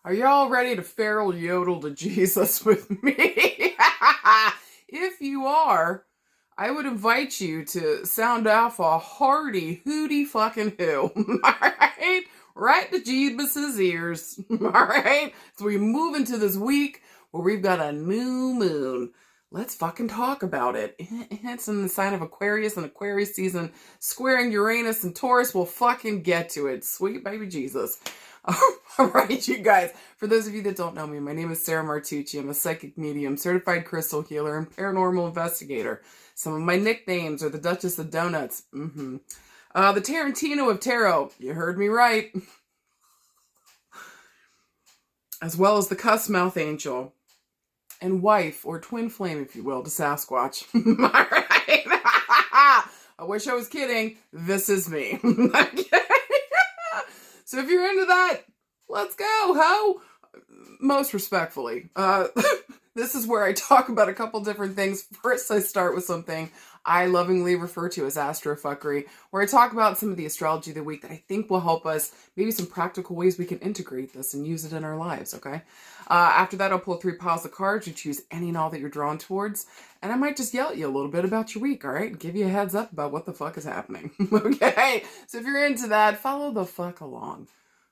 Are y'all ready to feral yodel to Jesus with me? If you are, I would invite you to sound off a hearty hooty fucking who. Alright? Right to Jeebus's ears. Alright? So we move into this week where we've got a new moon. Let's fucking talk about it. It's in the sign of Aquarius, and Aquarius season squaring Uranus and Taurus. We'll fucking get to it. Sweet baby Jesus. All right, you guys. For those of you that don't know me, my name is Sarah Martucci. I'm a psychic medium, certified crystal healer, and paranormal investigator. Some of my nicknames are the Duchess of Donuts. The Tarantino of Tarot. You heard me right. As well as the Cuss Mouth Angel. And wife, or twin flame, if you will, to Sasquatch. All right. I wish I was kidding. This is me. Okay. So if you're into that, let's go, ho! Most respectfully. This is where I talk about a couple different things. First, I start with something I lovingly refer to as Astrofuckery, where I talk about some of the astrology of the week that I think will help us, maybe some practical ways we can integrate this and use it in our lives, okay? After that, I'll pull 3 piles of cards. You choose any and all that you're drawn towards, and I might just yell at you a little bit about your week, all right? Give you a heads up about what the fuck is happening, okay? So if you're into that, follow the fuck along,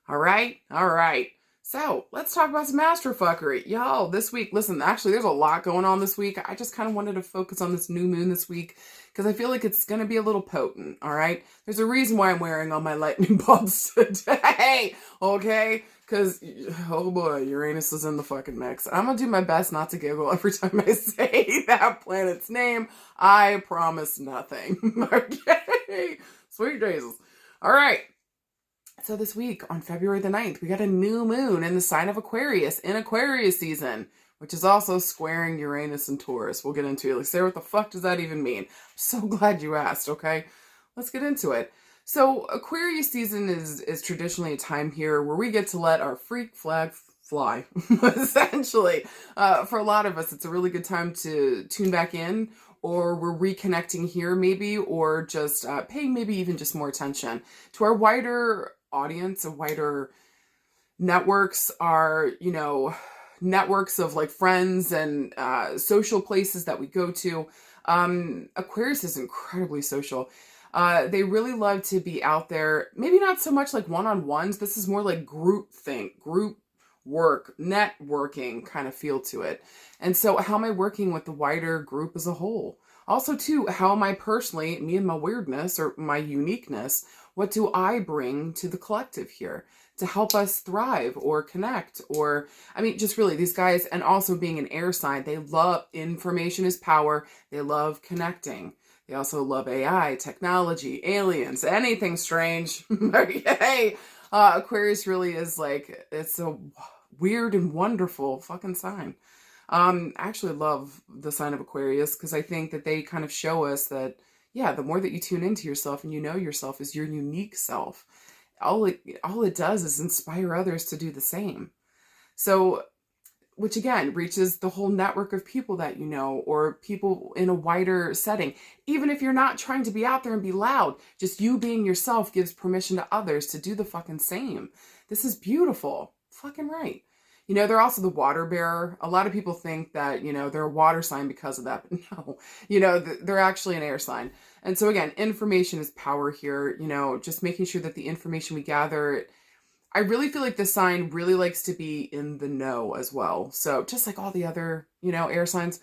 all right? All right. So, let's talk about some astrofuckery. Y'all, this week, listen, actually, there's a lot going on this week. I just kind of wanted to focus on this new moon this week because I feel like it's going to be a little potent, all right? There's a reason why I'm wearing all my lightning bulbs today, okay? Because, oh boy, Uranus is in the fucking mix. I'm going to do my best not to giggle every time I say that planet's name. I promise nothing, okay? Sweet Jesus. All right. So this week, on February the 9th, we got a new moon in the sign of Aquarius, in Aquarius season, which is also squaring Uranus and Taurus. We'll get into it. Like, Sarah, what the fuck does that even mean? I'm so glad you asked, okay? Let's get into it. So Aquarius season is traditionally a time here where we get to let our freak flag fly, essentially. For a lot of us, it's a really good time to tune back in, or we're reconnecting here maybe, or just paying maybe even just more attention to our wider audience, and wider networks, are, you know, networks of like friends and social places that we go to. Aquarius is incredibly social. They really love to be out there, maybe not so much like one-on-ones. This is more like group think, group work, networking kind of feel to it. And so how am I working with the wider group as a whole? Also too, how am I personally, me and my weirdness or my uniqueness, what do I bring to the collective here to help us thrive or connect? Or, I mean, just really these guys, and also being an air sign, they love information is power. They love connecting. They also love AI, technology, aliens, anything strange. Okay. Aquarius really is like, it's a weird and wonderful fucking sign. I actually love the sign of Aquarius because I think that they kind of show us that, yeah, the more that you tune into yourself and you know yourself as your unique self, all it does is inspire others to do the same. So, which again reaches the whole network of people that you know, or people in a wider setting. Even if you're not trying to be out there and be loud, just you being yourself gives permission to others to do the fucking same. This is beautiful. Fucking right. You know, they're also the water bearer. A lot of people think that, you know, they're a water sign because of that, but no, you know, they're actually an air sign. And so again, information is power here, you know, just making sure that the information we gather, I really feel like this sign really likes to be in the know as well. So just like all the other, you know, air signs,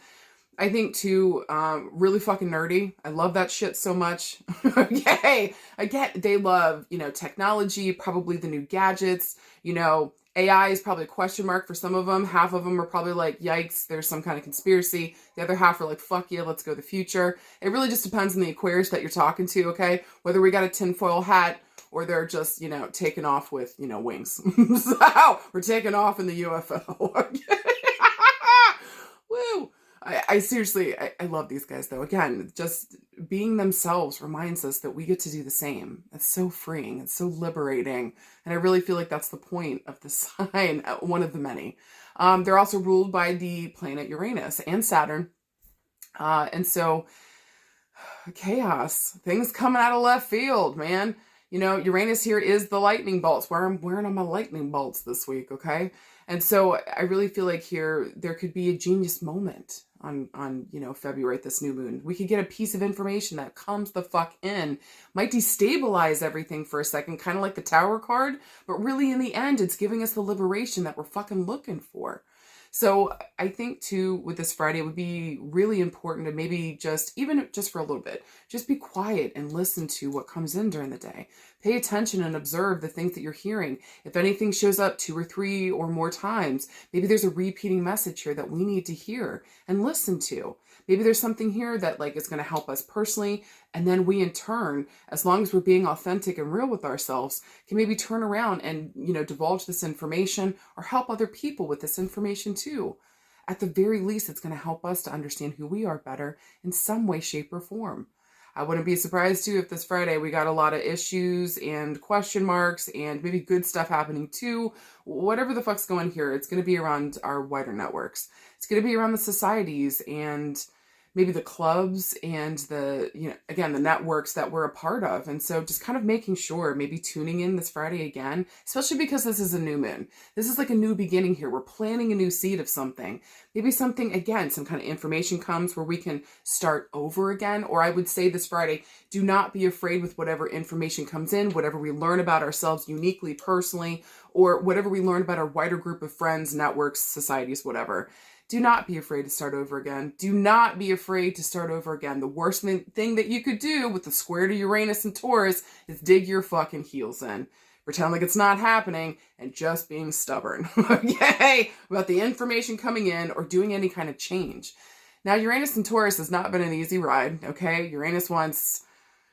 I think too, really fucking nerdy. I love that shit so much. Okay. Again, they love, you know, technology, probably the new gadgets, you know, AI is probably a question mark for some of them. Half of them are probably like, yikes, there's some kind of conspiracy. The other half are like, fuck yeah, let's go to the future. It really just depends on the Aquarius that you're talking to, okay? Whether we got a tinfoil hat or they're just, you know, taking off with, you know, wings. So, we're taking off in the UFO. Okay? Woo! I seriously, I love these guys though. Again, just being themselves reminds us that we get to do the same. It's so freeing. It's so liberating. And I really feel like that's the point of the sign, one of the many. They're also ruled by the planet Uranus and Saturn. And so chaos, things coming out of left field, man. You know, Uranus here is the lightning bolts, where I'm wearing on my lightning bolts this week, okay? And so I really feel like here there could be a genius moment on you know, February at this new moon. We could get a piece of information that comes the fuck in, might destabilize everything for a second, kind of like the Tower card, but really in the end, it's giving us the liberation that we're fucking looking for. So I think too, with this Friday, it would be really important to maybe just, even just for a little bit, just be quiet and listen to what comes in during the day. Pay attention and observe the things that you're hearing. If anything shows up 2 or 3 or more times, maybe there's a repeating message here that we need to hear and listen to. Maybe there's something here that like is going to help us personally. And then we in turn, as long as we're being authentic and real with ourselves, can maybe turn around and, you know, divulge this information or help other people with this information too. At the very least, it's going to help us to understand who we are better in some way, shape, or form. I wouldn't be surprised too if this Friday we got a lot of issues and question marks and maybe good stuff happening too. Whatever the fuck's going here, it's going to be around our wider networks. It's going to be around the societies and maybe the clubs and the, you know, again, the networks that we're a part of. And so just kind of making sure, maybe tuning in this Friday again, especially because this is a new moon. This is like a new beginning here. We're planting a new seed of something. Maybe something, again, some kind of information comes where we can start over again. Or I would say this Friday, do not be afraid with whatever information comes in, whatever we learn about ourselves uniquely, personally, or whatever we learn about our wider group of friends, networks, societies, whatever. Do not be afraid to start over again. Do not be afraid to start over again. The worst thing that you could do with the square to Uranus and Taurus is dig your fucking heels in. Pretend like it's not happening and just being stubborn, okay, about the information coming in or doing any kind of change. Now, Uranus and Taurus has not been an easy ride, okay? Uranus wants,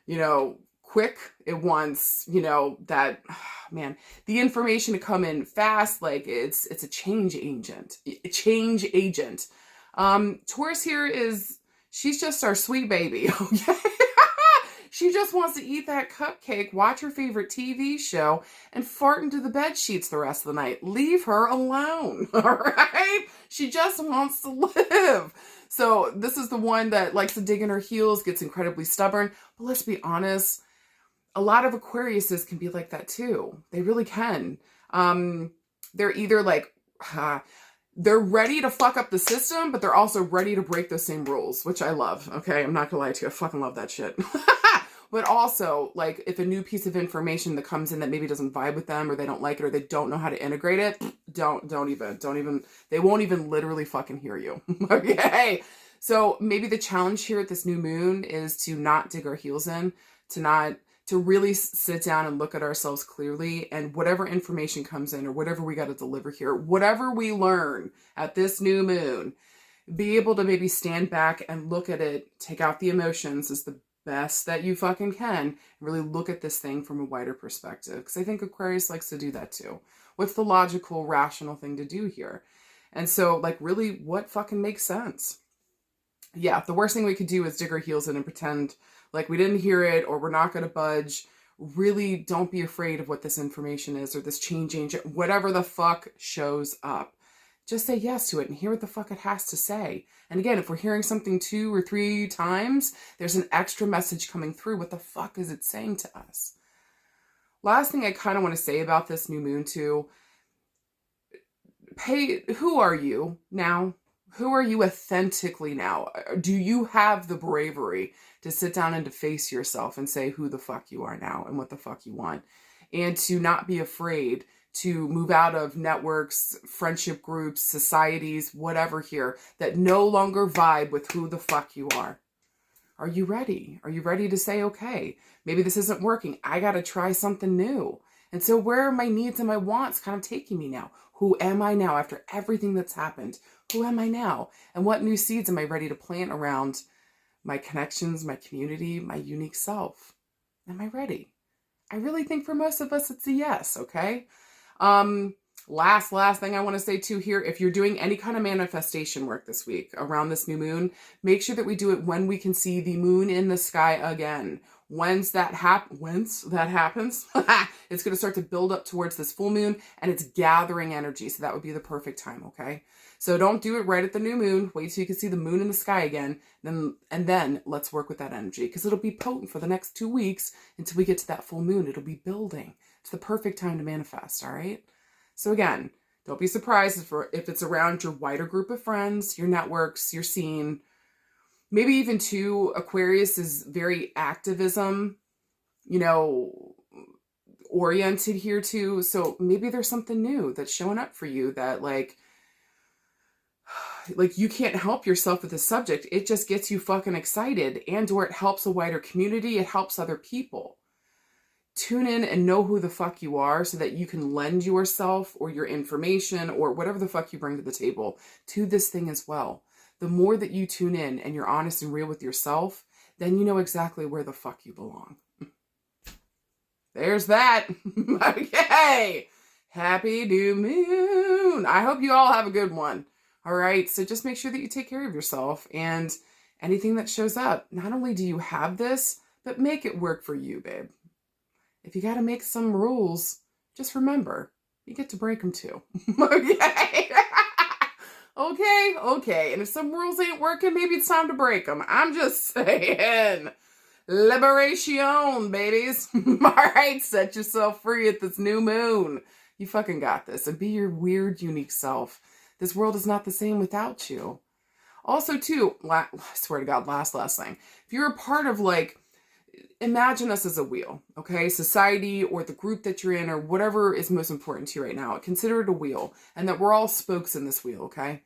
you know, quick. It wants, you know, that, man, the information to come in fast. Like it's a change agent. Taurus here is, she's just our sweet baby. Okay. She just wants to eat that cupcake, watch her favorite TV show, and fart into the bed sheets the rest of the night. Leave her alone. All right. She just wants to live. So this is the one that likes to dig in her heels, gets incredibly stubborn. But let's be honest, a lot of Aquariuses can be like that too. They really can. They're either like, they're ready to fuck up the system, but they're also ready to break those same rules, which I love. Okay, I'm not gonna lie to you. I fucking love that shit. But also, like, if a new piece of information that comes in that maybe doesn't vibe with them, or they don't like it, or they don't know how to integrate it, don't even, they won't even literally fucking hear you. Okay? So maybe the challenge here at this new moon is to not dig our heels in, to really sit down and look at ourselves clearly, and whatever information comes in or whatever we got to deliver here, whatever we learn at this new moon, be able to maybe stand back and look at it, take out the emotions is the best that you fucking can, and really look at this thing from a wider perspective. Because I think Aquarius likes to do that too. What's the logical, rational thing to do here? And so, like, really, what fucking makes sense? Yeah, the worst thing we could do is dig our heels in and pretend like we didn't hear it or we're not going to budge. Really don't be afraid of what this information is or this change agent, whatever the fuck shows up. Just say yes to it and hear what the fuck it has to say. And again, if we're hearing something 2 or 3 times, there's an extra message coming through. What the fuck is it saying to us? Last thing I kind of want to say about this new moon too, who are you now? Who are you authentically now? Do you have the bravery to sit down and to face yourself and say who the fuck you are now and what the fuck you want? And to not be afraid to move out of networks, friendship groups, societies, whatever here, that no longer vibe with who the fuck you are. Are you ready? Are you ready to say, okay, maybe this isn't working. I got to try something new. And so where are my needs and my wants kind of taking me now? Who am I now after everything that's happened? Who am I now? And what new seeds am I ready to plant around my connections, my community, my unique self? Am I ready? I really think for most of us, it's a yes, okay? Last thing I want to say too here, if you're doing any kind of manifestation work this week around this new moon, make sure that we do it when we can see the moon in the sky again, Once that happens, it's going to start to build up towards this full moon, and it's gathering energy. So that would be the perfect time, okay? So don't do it right at the new moon. Wait till you can see the moon in the sky again. And then let's work with that energy, because it'll be potent for the next 2 weeks until we get to that full moon. It'll be building. It's the perfect time to manifest, all right? So again, don't be surprised if it's around your wider group of friends, your networks, your scene. Maybe even too, Aquarius is very activism, oriented here too. So maybe there's something new that's showing up for you that like you can't help yourself with the subject. It just gets you fucking excited, and or it helps a wider community. It helps other people. Tune in and know who the fuck you are so that you can lend yourself or your information or whatever the fuck you bring to the table to this thing as well. The more that you tune in and you're honest and real with yourself, then you know exactly where the fuck you belong. There's that. Okay. Happy new moon. I hope you all have a good one. All right. So just make sure that you take care of yourself, and anything that shows up, not only do you have this, but make it work for you, babe. If you got to make some rules, just remember, you get to break them too. Okay. Okay. And if some rules ain't working, maybe it's time to break them. I'm just saying. Liberation, babies. All right, set yourself free at this new moon. You fucking got this. And be your weird, unique self. This world is not the same without you. Also, too, I swear to God, last thing. If you're a part of, imagine us as a wheel, okay? Society or the group that you're in or whatever is most important to you right now. Consider it a wheel, and that we're all spokes in this wheel, okay?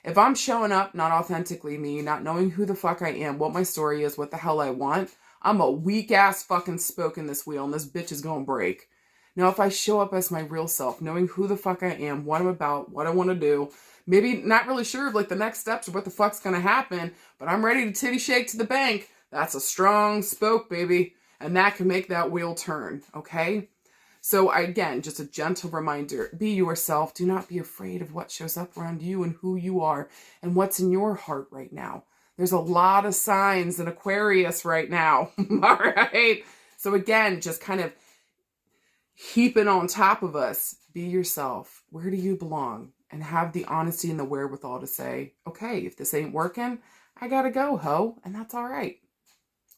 If I'm showing up not authentically me, not knowing who the fuck I am, what my story is, what the hell I want, I'm a weak-ass fucking spoke in this wheel, and this bitch is gonna break. Now, if I show up as my real self, knowing who the fuck I am, what I'm about, what I want to do, maybe not really sure of the next steps or what the fuck's gonna happen, but I'm ready to titty shake to the bank, that's a strong spoke, baby. And that can make that wheel turn, okay? So again, just a gentle reminder, be yourself. Do not be afraid of what shows up around you and who you are and what's in your heart right now. There's a lot of signs in Aquarius right now, all right? So again, just kind of heaping on top of us, be yourself. Where do you belong? And have the honesty and the wherewithal to say, okay, if this ain't working, I gotta go, ho, and that's all right.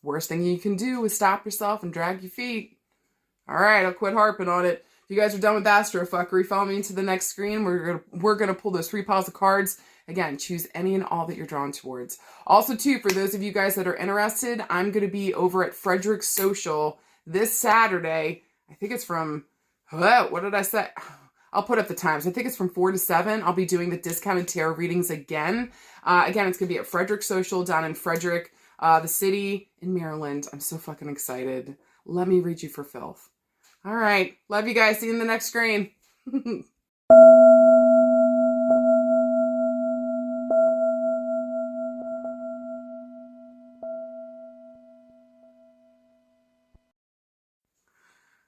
Worst thing you can do is stop yourself and drag your feet. All right, I'll quit harping on it. If you guys are done with Astrofuckery, follow me into the next screen. We're gonna pull those 3 piles of cards. Again, choose any and all that you're drawn towards. Also, too, for those of you guys that are interested, I'm gonna be over at Frederick's Social this Saturday. I think it's from, what did I say? I'll put up the times. I think it's from 4 to 7. I'll be doing the discounted tarot readings again. Again, it's gonna be at Frederick's Social down in Frederick, the city in Maryland. I'm so fucking excited. Let me read you for filth. All right. Love you guys. See you in the next screen.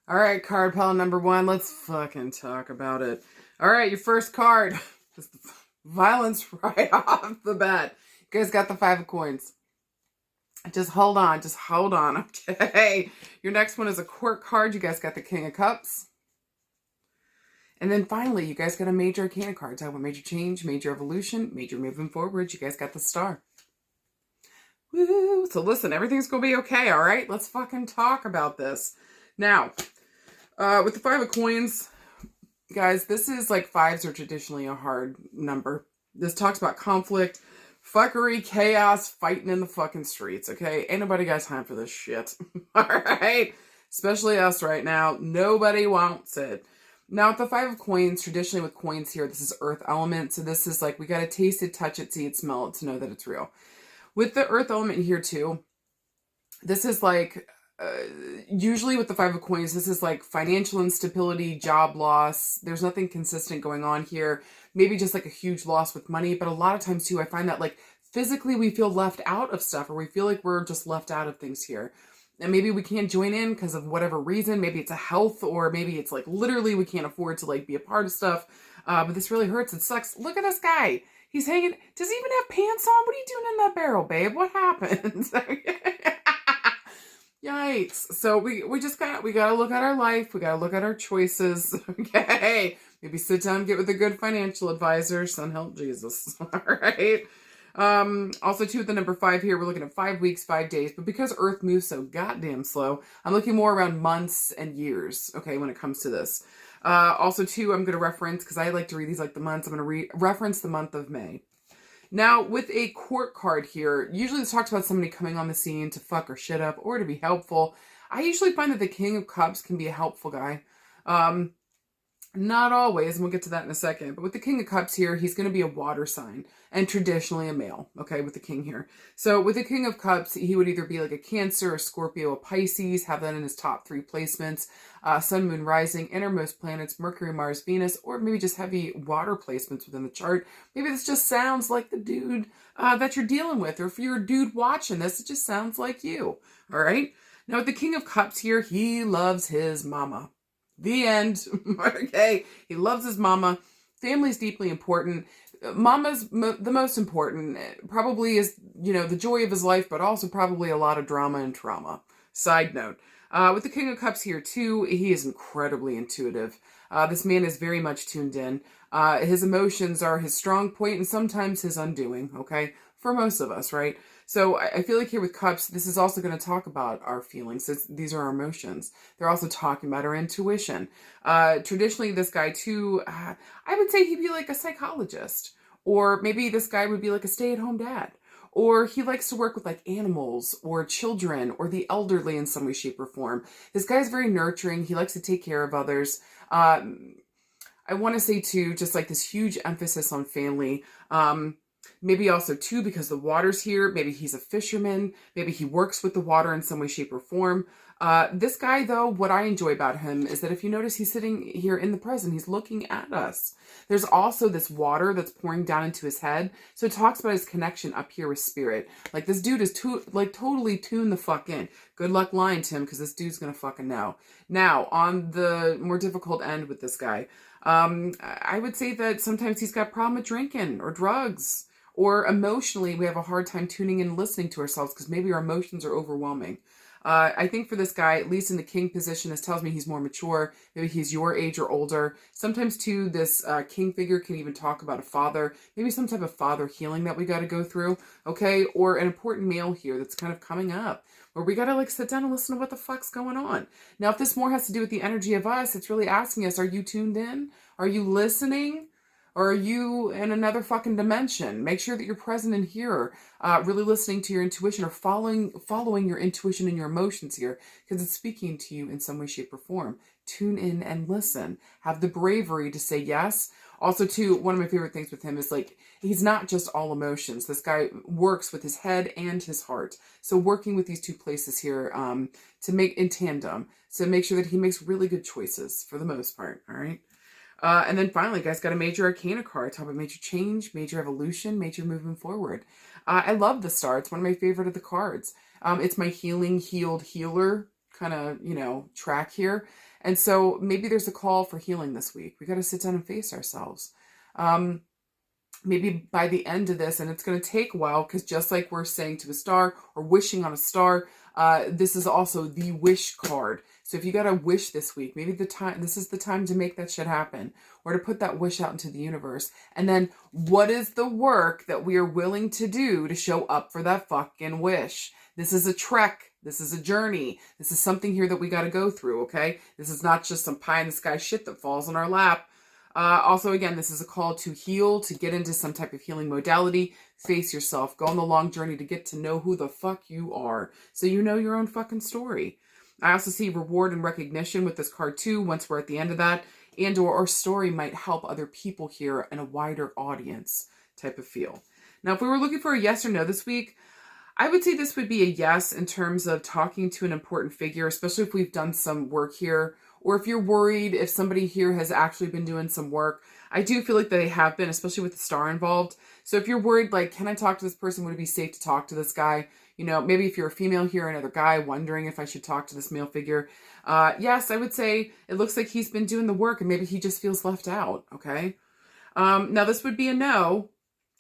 All right, card pile number 1. Let's fucking talk about it. All right, your first card. Just violence right off the bat. You guys got the 5 of coins. Just hold on. Okay. Your next one is a court card. You guys got the King of Cups. And then finally, you guys got a major arcana card. Talk about major change, major evolution, major moving forward. You guys got the Star. Woo! So listen, everything's going to be okay, all right? Let's fucking talk about this. Now, with the 5 of coins, guys, this is 5s are traditionally a hard number. This talks about conflict, fuckery, chaos, fighting in the fucking streets, okay? Ain't nobody got time for this shit, all right? Especially us right now. Nobody wants it. Now, with the 5 of coins, traditionally with coins here, this is earth element. So this is we got to taste it, touch it, see it, smell it to know that it's real. With the earth element here too, this is usually with the 5 of coins, this is financial instability, job loss. There's nothing consistent going on here. Maybe just a huge loss with money. But a lot of times too, I find that physically we feel left out of stuff, or we feel like we're just left out of things here. And maybe we can't join in because of whatever reason. Maybe it's a health, or maybe it's literally we can't afford to be a part of stuff. But this really hurts. It sucks. Look at this guy. He's hanging. Does he even have pants on? What are you doing in that barrel, babe? What happened? Yikes. So we just we gotta look at our life. We gotta look at our choices. Okay. Maybe sit down and get with a good financial advisor. Son help Jesus. All right. Also too, with the number 5 here, we're looking at 5 weeks, 5 days, but because Earth moves so goddamn slow, I'm looking more around months and years, okay, when it comes to this. Also too, I'm going to reference, because I like to read these like the months, I'm going to reference the month of May. Now, with a court card here, usually this talks about somebody coming on the scene to fuck or shit up or to be helpful. I usually find that the King of Cups can be a helpful guy. Not always, and we'll get to that in a second. But with the King of Cups here, he's going to be a water sign, and traditionally a male, okay, with the King here. So with the King of Cups, he would either be like a Cancer, a Scorpio, a Pisces, have that in his top 3 placements, Sun, Moon, Rising, innermost planets, Mercury, Mars, Venus, or maybe just heavy water placements within the chart. Maybe this just sounds like the dude that you're dealing with, or if you're a dude watching this, it just sounds like you, all right? Now with the King of Cups here, he loves his mama. The end. Okay. He loves his mama. Family's deeply important. Mama's the most important. Probably is, the joy of his life, but also probably a lot of drama and trauma. Side note. With the King of Cups here too, he is incredibly intuitive. This man is very much tuned in. His emotions are his strong point and sometimes his undoing, okay? For most of us, right? So I feel like here with Cups, this is also going to talk about our feelings. These are our emotions. They're also talking about our intuition. Traditionally, this guy too, I would say he'd be like a psychologist. Or maybe this guy would be like a stay-at-home dad. Or he likes to work with like animals or children or the elderly in some way, shape, or form. This guy's very nurturing. He likes to take care of others. I want to say too, just like this huge emphasis on family. Maybe also too, because the water's here, maybe he's a fisherman, maybe he works with the water in some way, shape, or form. This guy though, what I enjoy about him is that if you notice, he's sitting here in the present, he's looking at us. There's also this water that's pouring down into his head. So it talks about his connection up here with spirit. Like this dude is totally tuned the fuck in. Good luck lying to him, because this dude's gonna fucking know. Now, on the more difficult end with this guy, I would say that sometimes he's got problem with drinking or drugs. Or emotionally, we have a hard time tuning in and listening to ourselves because maybe our emotions are overwhelming. I think for this guy, at least in the King position, this tells me he's more mature. Maybe he's your age or older. Sometimes too, this King figure can even talk about a father. Maybe some type of father healing that we got to go through, okay? Or an important male here that's kind of coming up, where we got to like sit down and listen to what the fuck's going on. Now, if this more has to do with the energy of us, it's really asking us, are you tuned in? Are you listening? Or are you in another fucking dimension? Make sure that you're present in here, really listening to your intuition, or following your intuition and your emotions here, because it's speaking to you in some way, shape, or form. Tune in and listen. Have the bravery to say yes. Also, too, one of my favorite things with him is like, he's not just all emotions. This guy works with his head and his heart. So working with these two places here to make in tandem, so make sure that he makes really good choices for the most part, all right? And then finally, guys, got a major arcana card. Talk about major change, major evolution, major moving forward. I love the star. It's one of my favorite of the cards. It's my healing, healed, healer kind of, track here. And so maybe there's a call for healing this week. We got to sit down and face ourselves. Maybe by the end of this, and it's going to take a while, because just like we're saying to a star or wishing on a star, this is also the wish card. So if you got a wish this week, maybe this is the time to make that shit happen, or to put that wish out into the universe. And then what is the work that we are willing to do to show up for that fucking wish? This is a trek. This is a journey. This is something here that we got to go through, okay? This is not just some pie in the sky shit that falls in our lap. Also, again, this is a call to heal, to get into some type of healing modality, face yourself, go on the long journey to get to know who the fuck you are, so you know your own fucking story. I also see reward and recognition with this card too, once we're at the end of that, and or our story might help other people here in a wider audience type of feel. Now, if we were looking for a yes or no this week, I would say this would be a yes in terms of talking to an important figure, especially if we've done some work here, or if you're worried if somebody here has actually been doing some work. I do feel like they have been, especially with the star involved. So if you're worried, like, can I talk to this person? Would it be safe to talk to this guy? Maybe if you're a female here, another guy wondering if I should talk to this male figure. Yes, I would say it looks like he's been doing the work and maybe he just feels left out, okay? Now this would be a no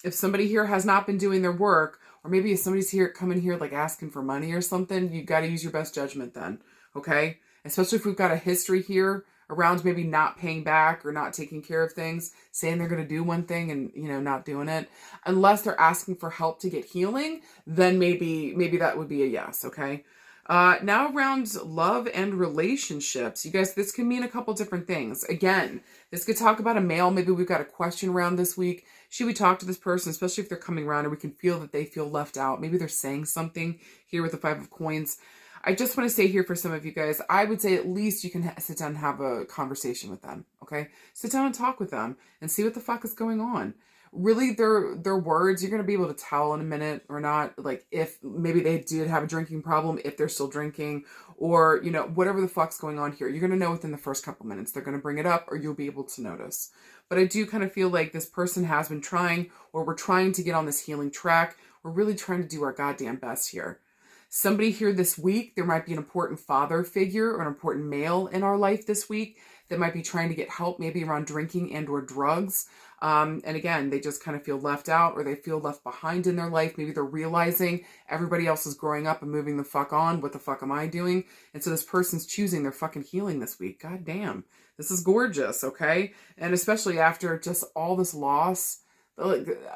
if somebody here has not been doing their work, Or maybe if somebody's here coming here like asking for money or something, you got to use your best judgment then, okay? Especially if we've got a history here around maybe not paying back or not taking care of things, saying they're going to do one thing and, you know, not doing it. Unless they're asking for help to get healing, then maybe that would be a yes, okay? Now around love and relationships, you guys, this can mean a couple different things. Again, this could talk about a male. Maybe we've got a question around this week. Should we talk to this person, especially if they're coming around and we can feel that they feel left out? Maybe they're saying something here with the 5 of coins. I just want to say here for some of you guys, I would say at least you can sit down and have a conversation with them, okay? Sit down and talk with them and see what the fuck is going on. Really, their words, you're going to be able to tell in a minute or not, like if maybe they did have a drinking problem, if they're still drinking, or, you know, whatever the fuck's going on here. You're going to know within the first couple minutes. They're going to bring it up or you'll be able to notice. But I do kind of feel like this person has been trying, or we're trying to get on this healing track. We're really trying to do our goddamn best here. Somebody here this week, there might be an important father figure or an important male in our life this week that might be trying to get help, maybe around drinking and or drugs. And again, they just kind of feel left out or they feel left behind in their life. Maybe they're realizing everybody else is growing up and moving the fuck on. What the fuck am I doing? And so this person's choosing their fucking healing this week. God damn. This is gorgeous, okay? And especially after just all this loss,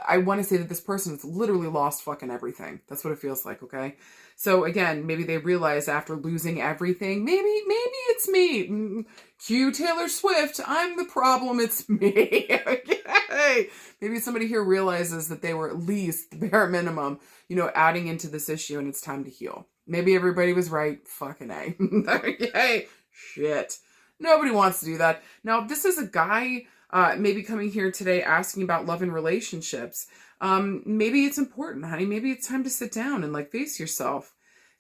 I want to say that this person has literally lost fucking everything. That's what it feels like, okay? So again, maybe they realize after losing everything, maybe it's me. Cue Taylor Swift, I'm the problem, it's me. Okay. Maybe somebody here realizes that they were at least the bare minimum, you know, adding into this issue and it's time to heal. Maybe everybody was right. Fucking A. Okay. Shit. Nobody wants to do that. Now, this is a guy maybe coming here today asking about love and relationships. Maybe it's important, honey. Maybe it's time to sit down and like face yourself.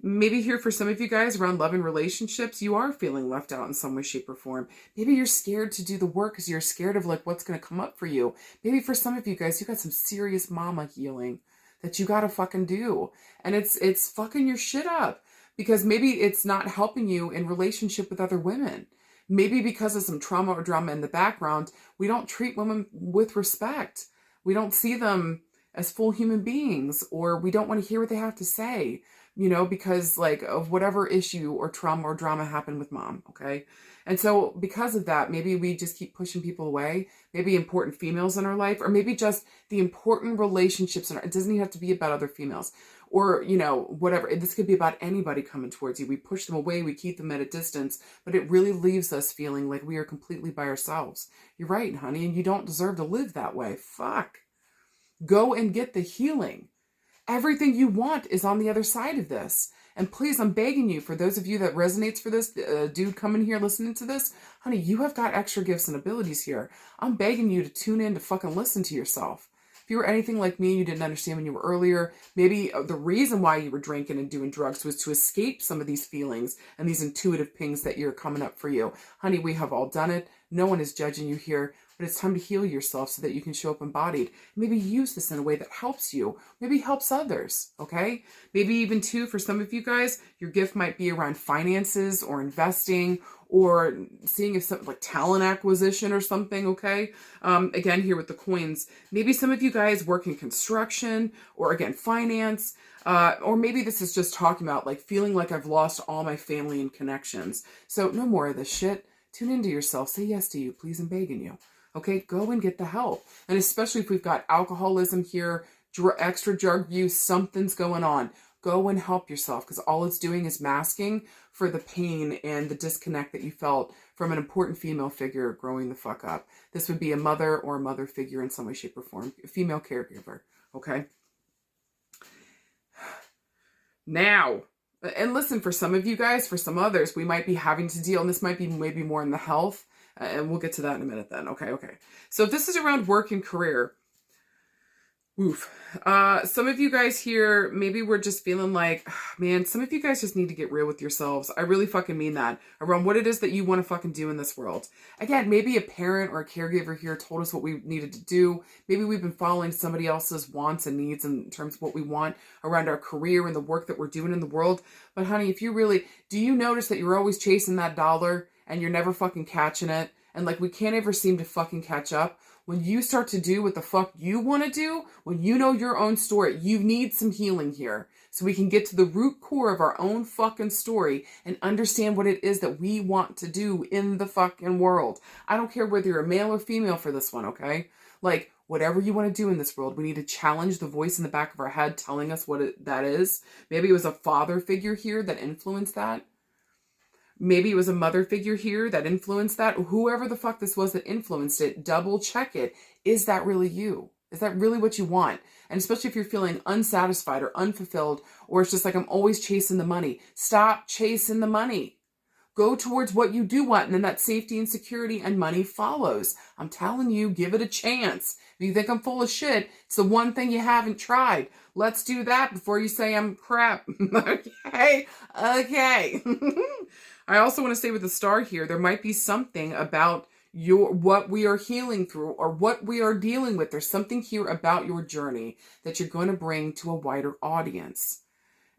Maybe here for some of you guys around love and relationships, you are feeling left out in some way, shape, or form. Maybe you're scared to do the work because you're scared of like what's going to come up for you. Maybe for some of you guys, you got some serious mama healing that you got to fucking do. And it's fucking your shit up because maybe it's not helping you in relationship with other women. Maybe because of some trauma or drama in the background, we don't treat women with respect. We don't see them as full human beings, or we don't want to hear what they have to say, you know, because like of whatever issue or trauma or drama happened with mom, okay? And so because of that, maybe we just keep pushing people away, maybe important females in our life, or maybe just the important relationships in our, it doesn't even have to be about other females. Or, you know, whatever. This could be about anybody coming towards you. We push them away. We keep them at a distance. But it really leaves us feeling like we are completely by ourselves. You're right, honey. And you don't deserve to live that way. Fuck. Go and get the healing. Everything you want is on the other side of this. And please, I'm begging you, for those of you that resonates for this, dude coming here listening to this, honey, you have got extra gifts and abilities here. I'm begging you to tune in to fucking listen to yourself. If you were anything like me and you didn't understand when you were earlier, maybe the reason why you were drinking and doing drugs was to escape some of these feelings and these intuitive pings that you're coming up for you. Honey, we have all done it. No one is judging you here, but it's time to heal yourself so that you can show up embodied. Maybe use this in a way that helps you, maybe helps others, okay? Maybe even too, for some of you guys, your gift might be around finances or investing or seeing if something like talent acquisition or something, okay? Again, here with the coins, maybe some of you guys work in construction or again, finance, or maybe this is just talking about like feeling like I've lost all my family and connections. So no more of this shit. Tune into yourself. Say yes to you, please. I'm begging you. Okay, go and get the help. And especially if we've got alcoholism here, extra drug use, something's going on. Go and help yourself because all it's doing is masking for the pain and the disconnect that you felt from an important female figure growing the fuck up. This would be a mother or a mother figure in some way, shape, or form. A female caregiver, okay? Now, and listen, for some of you guys, for some others, we might be having to deal, and this might be maybe more in the health, and we'll get to that in a minute then. Okay. So if this is around work and career, oof. Some of you guys here, maybe we're just feeling like, man, some of you guys just need to get real with yourselves. I really fucking mean that. Around what it is that you want to fucking do in this world. Again, maybe a parent or a caregiver here told us what we needed to do. Maybe we've been following somebody else's wants and needs in terms of what we want around our career and the work that we're doing in the world. But honey, if you really, do you notice that you're always chasing that dollar and you're never fucking catching it? And like, we can't ever seem to fucking catch up. When you start to do what the fuck you want to do, when you know your own story, you need some healing here. So we can get to the root core of our own fucking story and understand what it is that we want to do in the fucking world. I don't care whether you're a male or female for this one, okay? Like, whatever you want to do in this world, we need to challenge the voice in the back of our head telling us what that is. Maybe it was a father figure here that influenced that. Maybe it was a mother figure here that influenced that. Whoever the fuck this was that influenced it, double check it. Is that really you? Is that really what you want? And especially if you're feeling unsatisfied or unfulfilled, or it's just like, I'm always chasing the money. Stop chasing the money. Go towards what you do want, and then that safety and security and money follows. I'm telling you, give it a chance. If you think I'm full of shit, it's the one thing you haven't tried. Let's do that before you say I'm crap. Okay. I also want to say with the star here, there might be something about what we are healing through or what we are dealing with. There's something here about your journey that you're going to bring to a wider audience.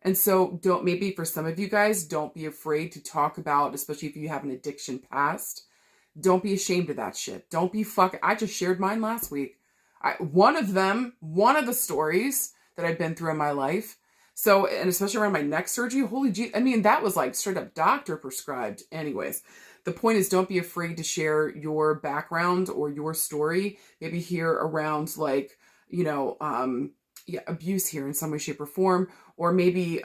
And so maybe for some of you guys, don't be afraid to talk about, especially if you have an addiction past. Don't be ashamed of that shit. Don't be I just shared mine last week. One of the stories that I've been through in my life. So, and especially around my neck surgery, holy gee, I mean, that was like straight up doctor prescribed. Anyways, the point is, don't be afraid to share your background or your story. Maybe here around like, abuse here in some way, shape, or form, or maybe,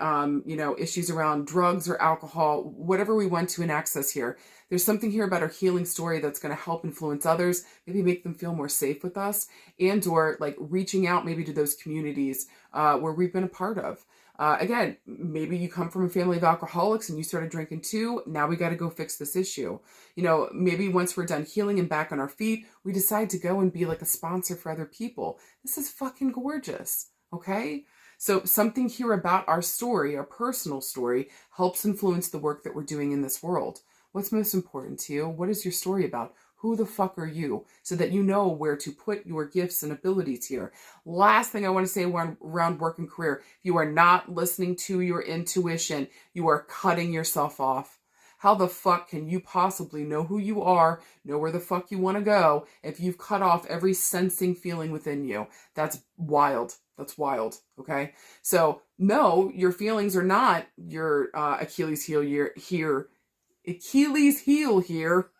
issues around drugs or alcohol, whatever we want to access here. There's something here about our healing story that's going to help influence others, maybe make them feel more safe with us, and or like reaching out maybe to those communities where we've been a part of. Again, maybe you come from a family of alcoholics and you started drinking too. Now we got to go fix this issue. Maybe once we're done healing and back on our feet, we decide to go and be like a sponsor for other people. This is fucking gorgeous. Okay. So something here about our story, our personal story, helps influence the work that we're doing in this world. What's most important to you? What is your story about? Who the fuck are you? So that you know where to put your gifts and abilities here. Last thing I want to say around work and career. If you are not listening to your intuition, you are cutting yourself off. How the fuck can you possibly know who you are, know where the fuck you want to go, if you've cut off every sensing feeling within you? That's wild. That's wild. Okay. So no, your feelings are not your Achilles heel here. Achilles heel here.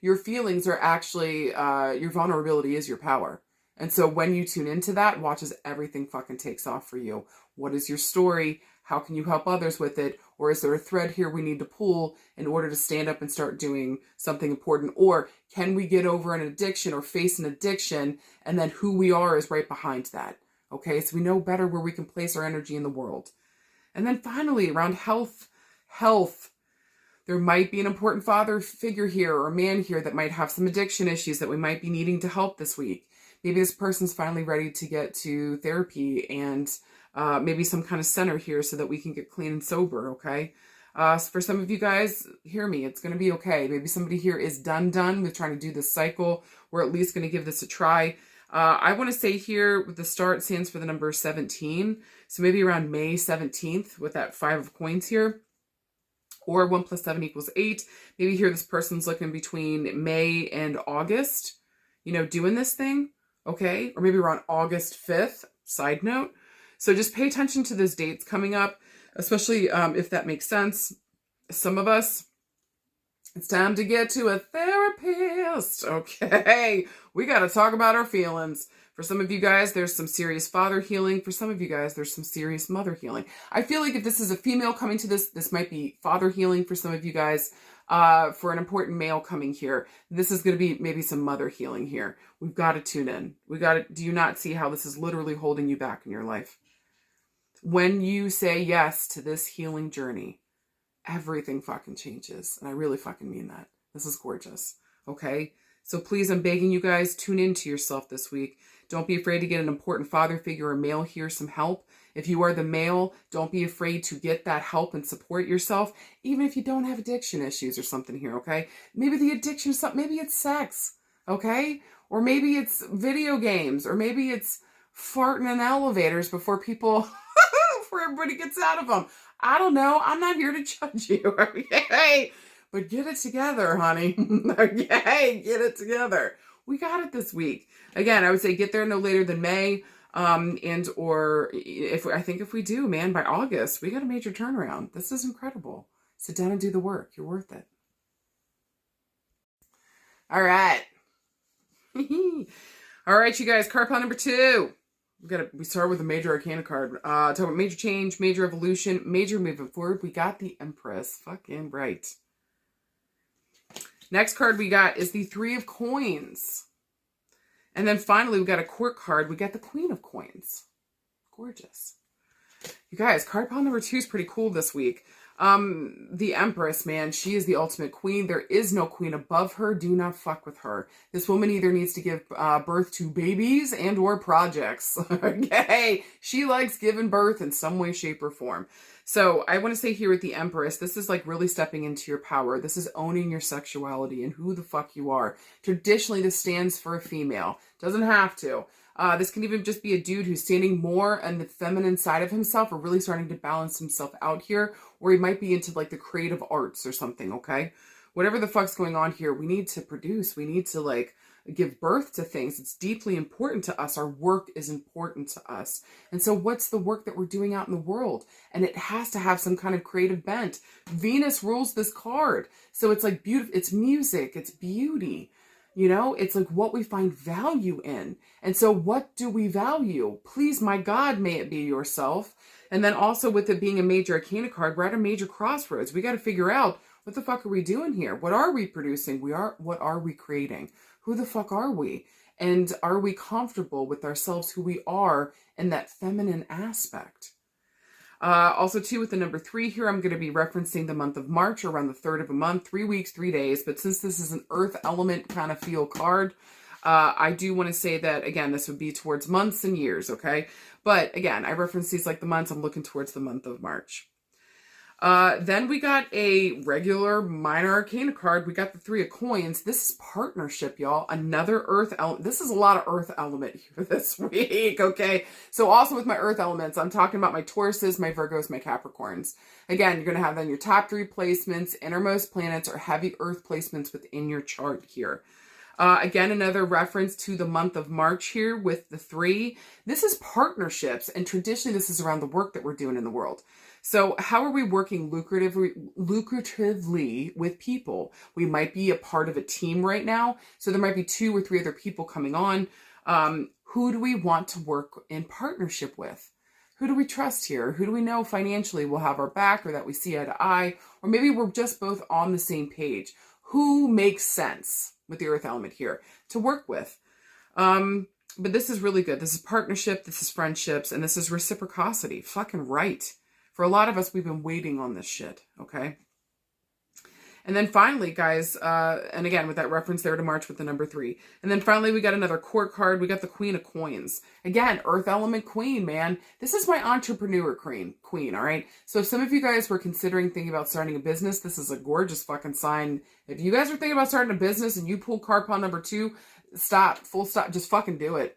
Your feelings are actually, your vulnerability is your power. And so when you tune into that, watch as everything fucking takes off for you. What is your story? How can you help others with it? Or is there a thread here we need to pull in order to stand up and start doing something important? Or can we get over an addiction or face an addiction, and then who we are is right behind that? Okay, so we know better where we can place our energy in the world. And then finally, around health, there might be an important father figure here or man here that might have some addiction issues that we might be needing to help this week. Maybe this person's finally ready to get to therapy and maybe some kind of center here so that we can get clean and sober, okay? So for some of you guys, hear me, it's going to be okay. Maybe somebody here is done with trying to do this cycle. We're at least going to give this a try. I want to say here with the star, it stands for the number 17. So maybe around May 17th with that 5 of coins here. Or 1 + 7 = 8. Maybe here this person's looking between May and August, doing this thing, okay? Or maybe around August 5th, side note. So just pay attention to those dates coming up, especially if that makes sense. Some of us, it's time to get to a therapist, okay? We got to talk about our feelings. For some of you guys, there's some serious father healing. For some of you guys, there's some serious mother healing. I feel like if this is a female coming to this might be father healing for some of you guys. For an important male coming here, this is going to be maybe some mother healing here. We've got to tune in. Do you not see how this is literally holding you back in your life? When you say yes to this healing journey, everything fucking changes. And I really fucking mean that. This is gorgeous. Okay? So please, I'm begging you guys, tune into yourself this week. Don't be afraid to get an important father figure or male here some help. If you are the male, don't be afraid to get that help and support yourself, even if you don't have addiction issues or something here, okay? Maybe the addiction is something, maybe it's sex, okay? Or maybe it's video games, or maybe it's farting in elevators before everybody gets out of them. I don't know. I'm not here to judge you, okay? But get it together, honey. Okay, get it together. We got it this week. Again, I would say get there no later than May. Or if we do, man, by August, we got a major turnaround. This is incredible. Sit down and do the work. You're worth it. All right. All right, you guys, card pile number 2. We start with a major arcana card. Talk about major change, major evolution, major movement forward. We got the Empress. Fucking right. Next card we got is the 3 of Coins. And then finally, we got a court card. We got the Queen of Coins. Gorgeous. You guys, card pile number 2 is pretty cool this week. The Empress, man, she is the ultimate queen. There is no queen above her. Do not fuck with her. This woman either needs to give birth to babies and or projects. Okay? She likes giving birth in some way, shape, or form. So I want to say here with the Empress, this is like really stepping into your power. This is owning your sexuality and who the fuck you are. Traditionally, this stands for a female. Doesn't have to. This can even just be a dude who's standing more on the feminine side of himself or really starting to balance himself out here, or he might be into like the creative arts or something, okay? Whatever the fuck's going on here, we need to produce. We need to like give birth to things. It's deeply important to us. Our work is important to us. And so what's the work that we're doing out in the world? And it has to have some kind of creative bent. Venus rules this card. So it's like beautiful. It's music. It's beauty. You know, it's like what we find value in. And so what do we value? Please, my God, may it be yourself. And then also with it being a major arcana card, we're at a major crossroads. We got to figure out what the fuck are we doing here? What are we producing? What are we creating? Who the fuck are we? And are we comfortable with ourselves, who we are in that feminine aspect? Also, too, with the number 3 here, I'm going to be referencing the month of March, around the 3rd of a month, 3 weeks, 3 days. But since this is an earth element kind of feel card, I do want to say that, again, this would be towards months and years, okay? But, again, I reference these like the months. I'm looking towards the month of March. Then we got a regular minor arcana card. We got the 3 of Coins. This is partnership, y'all. Another earth element. This is a lot of earth element here this week, okay? So also with my earth elements, I'm talking about my Tauruses, my Virgos, my Capricorns. Again, you're going to have then your top 3 placements, innermost planets, or heavy earth placements within your chart here. Again, another reference to the month of March here with the 3. This is partnerships, and traditionally this is around the work that we're doing in the world. So how are we working lucratively with people? We might be a part of a team right now. So there might be 2 or 3 other people coming on. Who do we want to work in partnership with? Who do we trust here? Who do we know financially will have our back or that we see eye to eye? Or maybe we're just both on the same page. Who makes sense with the earth element here to work with? But this is really good. This is partnership. This is friendships. And this is reciprocity. Fucking right. For a lot of us, we've been waiting on this shit, okay? And then finally, guys, and again, with that reference there to March with the number 3. And then finally, we got another court card. We got the Queen of Coins. Again, Earth Element Queen, man. This is my entrepreneur queen, all right? So if some of you guys were considering thinking about starting a business, this is a gorgeous fucking sign. If you guys are thinking about starting a business and you pull card pile number 2, stop, full stop, just fucking do it.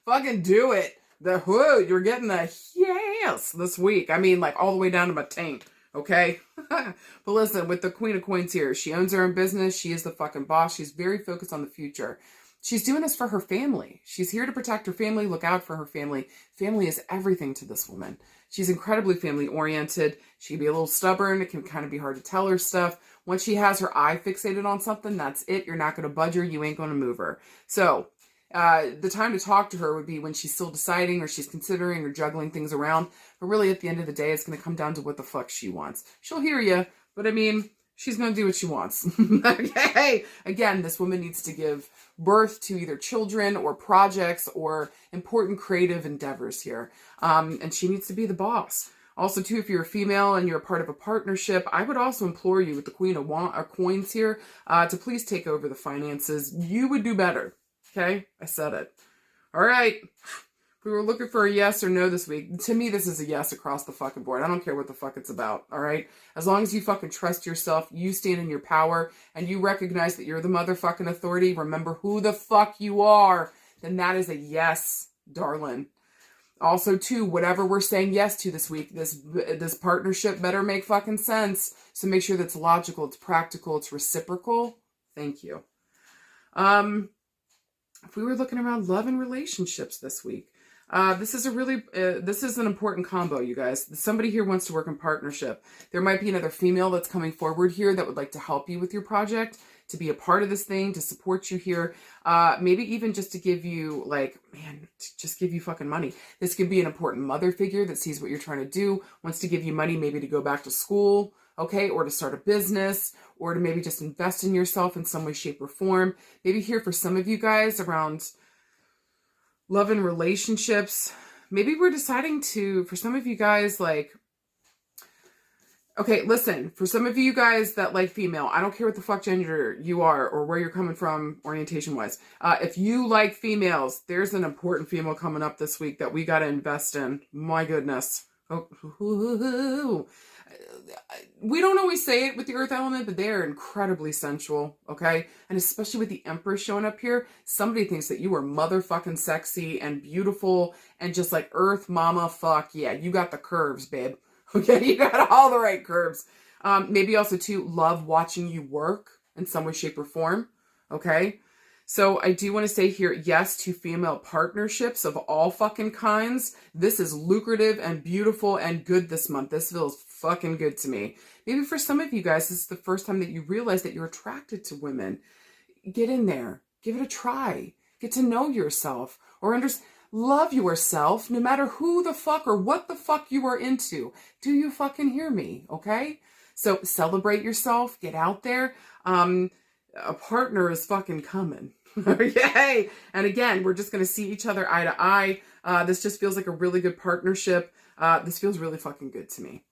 Fucking do it. You're getting a yes this week. I mean, like all the way down to my taint, okay? But listen, with the Queen of Coins here, she owns her own business. She is the fucking boss. She's very focused on the future. She's doing this for her family. She's here to protect her family, look out for her family. Family is everything to this woman. She's incredibly family-oriented. She can be a little stubborn. It can kind of be hard to tell her stuff. Once she has her eye fixated on something, that's it. You're not going to budge her. You ain't going to move her. So the time to talk to her would be when she's still deciding or she's considering or juggling things around. But really, at the end of the day, it's going to come down to what the fuck she wants. She'll hear you, but I mean, she's going to do what she wants. Okay? Again, this woman needs to give birth to either children or projects or important creative endeavors here. And she needs to be the boss. Also, too, if you're a female and you're a part of a partnership, I would also implore you with the Queen of Coins here to please take over the finances. You would do better. Okay, I said it. All right. If we were looking for a yes or no this week, to me, this is a yes across the fucking board. I don't care what the fuck it's about. All right. As long as you fucking trust yourself, you stand in your power, and you recognize that you're the motherfucking authority, remember who the fuck you are, then that is a yes, darling. Also, too, whatever we're saying yes to this week, this partnership better make fucking sense. So make sure that's logical, it's practical, it's reciprocal. Thank you. If we were looking around love and relationships this week, this is an important combo, you guys. Somebody here wants to work in partnership. There might be another female that's coming forward here that would like to help you with your project, to be a part of this thing, to support you here. Maybe even just to give you just give you fucking money. This could be an important mother figure that sees what you're trying to do, wants to give you money, maybe to go back to school, okay, or to start a business, or to maybe just invest in yourself in some way, shape, or form. Maybe here for some of you guys around love and relationships, maybe we're deciding to, for some of you guys, like, okay, listen, for some of you guys that like female, I don't care what the fuck gender you are or where you're coming from orientation-wise. If you like females, there's an important female coming up this week that we got to invest in. My goodness. Oh, we don't always say it with the earth element, but they're incredibly sensual, okay? And especially with the Empress showing up here, somebody thinks that you are motherfucking sexy and beautiful and just like earth mama fuck. Yeah, you got the curves, babe. Okay, you got all the right curves. Maybe also too, love watching you work in some way, shape, or form, okay? So I do want to say here, yes to female partnerships of all fucking kinds. This is lucrative and beautiful and good this month. This feels fucking good to me. Maybe for some of you guys, this is the first time that you realize that you're attracted to women. Get in there. Give it a try. Get to know yourself or love yourself no matter who the fuck or what the fuck you are into. Do you fucking hear me? Okay? So celebrate yourself. Get out there. A partner is fucking coming. Okay. And again, we're just going to see each other eye to eye. This just feels like a really good partnership. This feels really fucking good to me.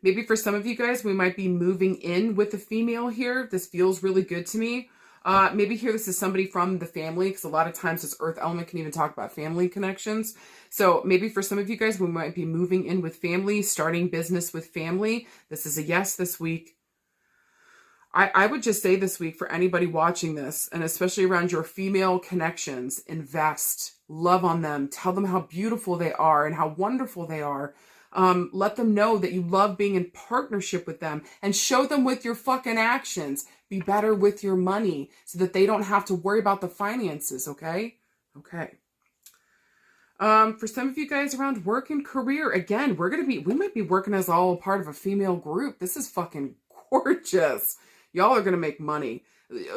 Maybe for some of you guys, we might be moving in with a female here. This feels really good to me. Maybe here this is somebody from the family, because a lot of times this earth element can even talk about family connections. So maybe for some of you guys, we might be moving in with family, starting business with family. This is a yes this week. I would just say this week for anybody watching this, and especially around your female connections, invest, love on them, tell them how beautiful they are and how wonderful they are. Let them know that you love being in partnership with them and show them with your fucking actions. Be better with your money so that they don't have to worry about the finances, okay? Okay. For some of you guys around work and career, again, we might be working as all part of a female group. This is fucking gorgeous. Y'all are going to make money.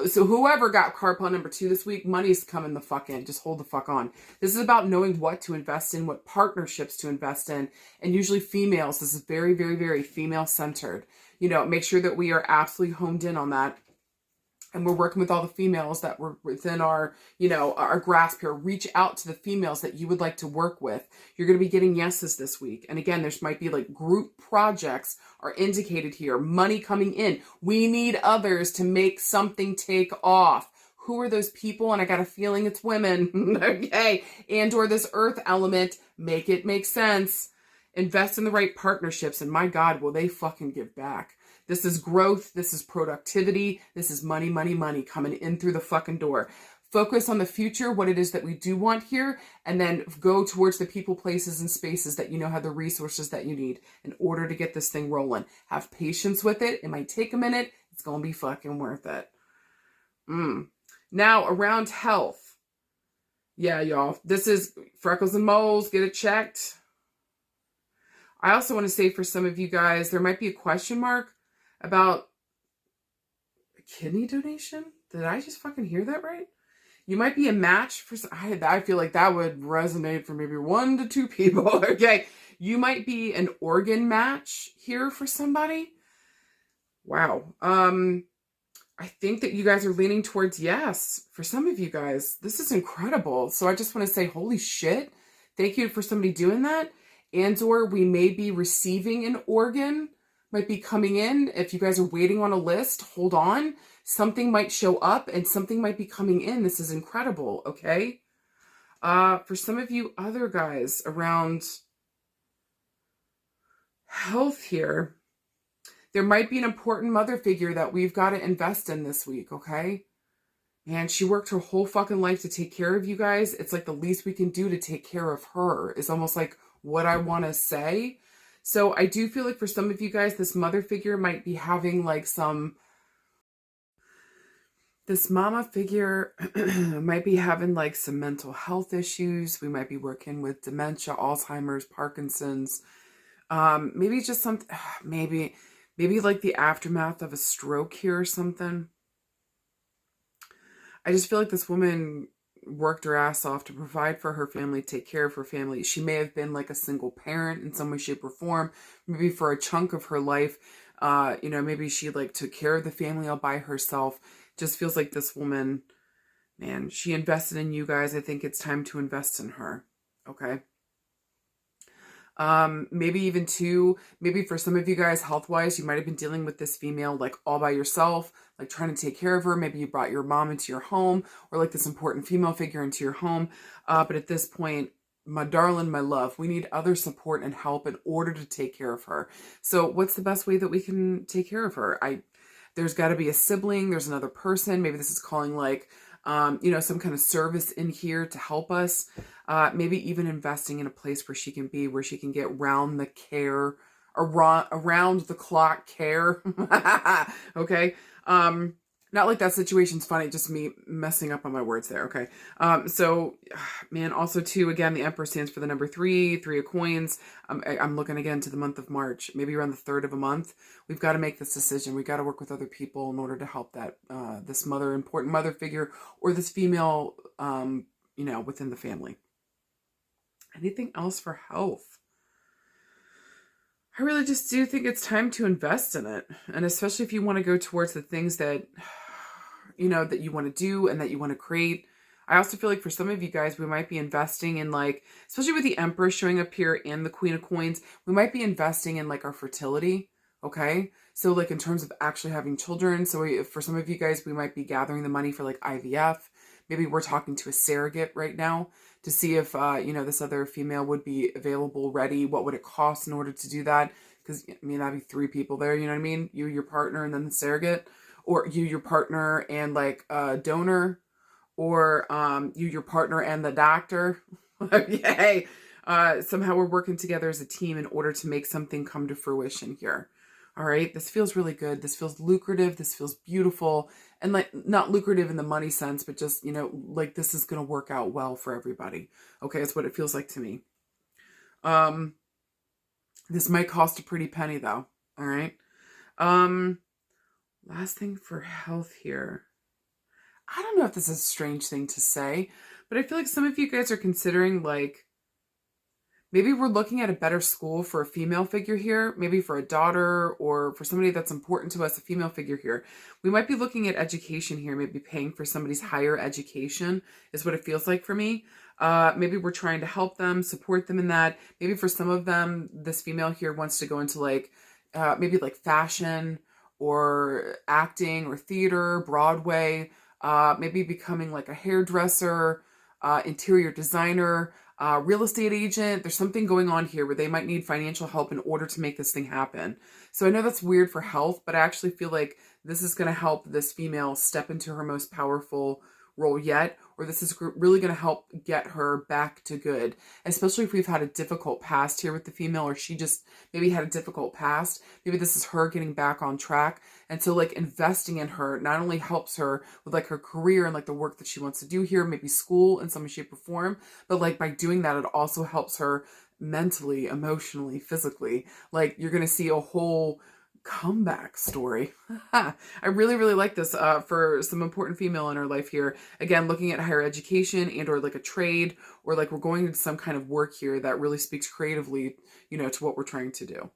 So whoever got Carpon number 2 this week, money's coming the fuck in. Just hold the fuck on. This is about knowing what to invest in, what partnerships to invest in. And usually females, this is very, very, very female centered. You know, make sure that we are absolutely honed in on that. And we're working with all the females that were within our, our grasp here. Reach out to the females that you would like to work with. You're going to be getting yeses this week. And again, there's might be like group projects are indicated here. Money coming in. We need others to make something take off. Who are those people? And I got a feeling it's women. Okay. And or this earth element. Make it make sense. Invest in the right partnerships. And my God, will they fucking give back. This is growth. This is productivity. This is money, money, money coming in through the fucking door. Focus on the future, what it is that we do want here, and then go towards the people, places, and spaces that you know have the resources that you need in order to get this thing rolling. Have patience with it. It might take a minute. It's going to be fucking worth it. Now, around health. Yeah, y'all. This is freckles and moles. Get it checked. I also want to say for some of you guys, there might be a question mark about a kidney donation. Did I just fucking hear that right? You might be a match for some, I feel like that would resonate for maybe 1 to 2 people. Okay. You might be an organ match here for somebody. Wow. I think that you guys are leaning towards yes. For some of you guys, this is incredible. So I just want to say, holy shit. Thank you for somebody doing that. And or we may be receiving an organ. Might be coming in. If you guys are waiting on a list, hold on. Something might show up and something might be coming in. This is incredible, okay? For some of you other guys around health here, there might be an important mother figure that we've got to invest in this week, okay? And she worked her whole fucking life to take care of you guys. It's like the least we can do to take care of her is almost like what I want to say. So I do feel like for some of you guys, this mother figure might be having like some This mama figure might be having like some mental health issues. We might be working with dementia, Alzheimer's, Parkinson's. Maybe just some, maybe like the aftermath of a stroke here or something. I just feel like this woman worked her ass off to provide for her family, take care of her family. She may have been like a single parent in some way, shape, or form. Maybe for a chunk of her life, maybe she like took care of the family all by herself. Just feels like this woman, man, she invested in you guys. I think it's time to invest in her. Okay. Maybe even maybe for some of you guys, health-wise, you might have been dealing with this female like all by yourself, like trying to take care of her. Maybe you brought your mom into your home, or like this important female figure into your home. But at this point, my darling, my love, we need other support and help in order to take care of her. So what's the best way that we can take care of her? There's got to be a sibling. There's another person. Maybe this is calling like, some kind of service in here to help us. Maybe even investing in a place where she can get round the care, around the clock care. Okay. Not like that situation's funny, just me messing up on my words there. Okay. Man, also too, again, the Emperor stands for the number 3 of coins. I'm looking again to the month of March, maybe around the 3rd of a month. We've got to make this decision. We've got to work with other people in order to help that, this important mother figure, or this female, within the family. Anything else for health? I really just do think it's time to invest in it. And especially if you want to go towards the things that, that you want to do and that you want to create. I also feel like for some of you guys, we might be investing in like, especially with the Emperor showing up here and the Queen of Coins, we might be investing in like our fertility. Okay. So like in terms of actually having children. So for some of you guys, we might be gathering the money for like IVF. Maybe we're talking to a surrogate right now to see if, this other female would be available, ready. What would it cost in order to do that? Because, that'd be 3 people there, you know what I mean? You, your partner, and then the surrogate. Or you, your partner, and like a donor. Or you, your partner, and the doctor. Yay! Somehow we're working together as a team in order to make something come to fruition here. All right, this feels really good. This feels lucrative. This feels beautiful. And like, not lucrative in the money sense, but just, like this is going to work out well for everybody. Okay, that's what it feels like to me. This might cost a pretty penny though. All right. Last thing for health here. I don't know if this is a strange thing to say, but I feel like some of you guys are considering like, maybe we're looking at a better school for a female figure here, maybe for a daughter or for somebody that's important to us, a female figure here. We might be looking at education here, maybe paying for somebody's higher education is what it feels like for me. Maybe we're trying to help them, support them in that. Maybe for some of them, this female here wants to go into like, maybe like fashion or acting or theater, Broadway, maybe becoming like a hairdresser, interior designer, real estate agent. There's something going on here where they might need financial help in order to make this thing happen. So I know that's weird for health, but I actually feel like this is going to help this female step into her most powerful role yet, or this is really going to help get her back to good, especially if we've had a difficult past here with the female, or she just maybe had a difficult past. Maybe this is her getting back on track. And so like investing in her not only helps her with like her career and like the work that she wants to do here, maybe school in some shape or form, but like by doing that, it also helps her mentally, emotionally, physically. Like you're going to see a whole comeback story. I really, really like this for some important female in our life here. Again, looking at higher education and or like a trade, or like we're going into some kind of work here that really speaks creatively, to what we're trying to do.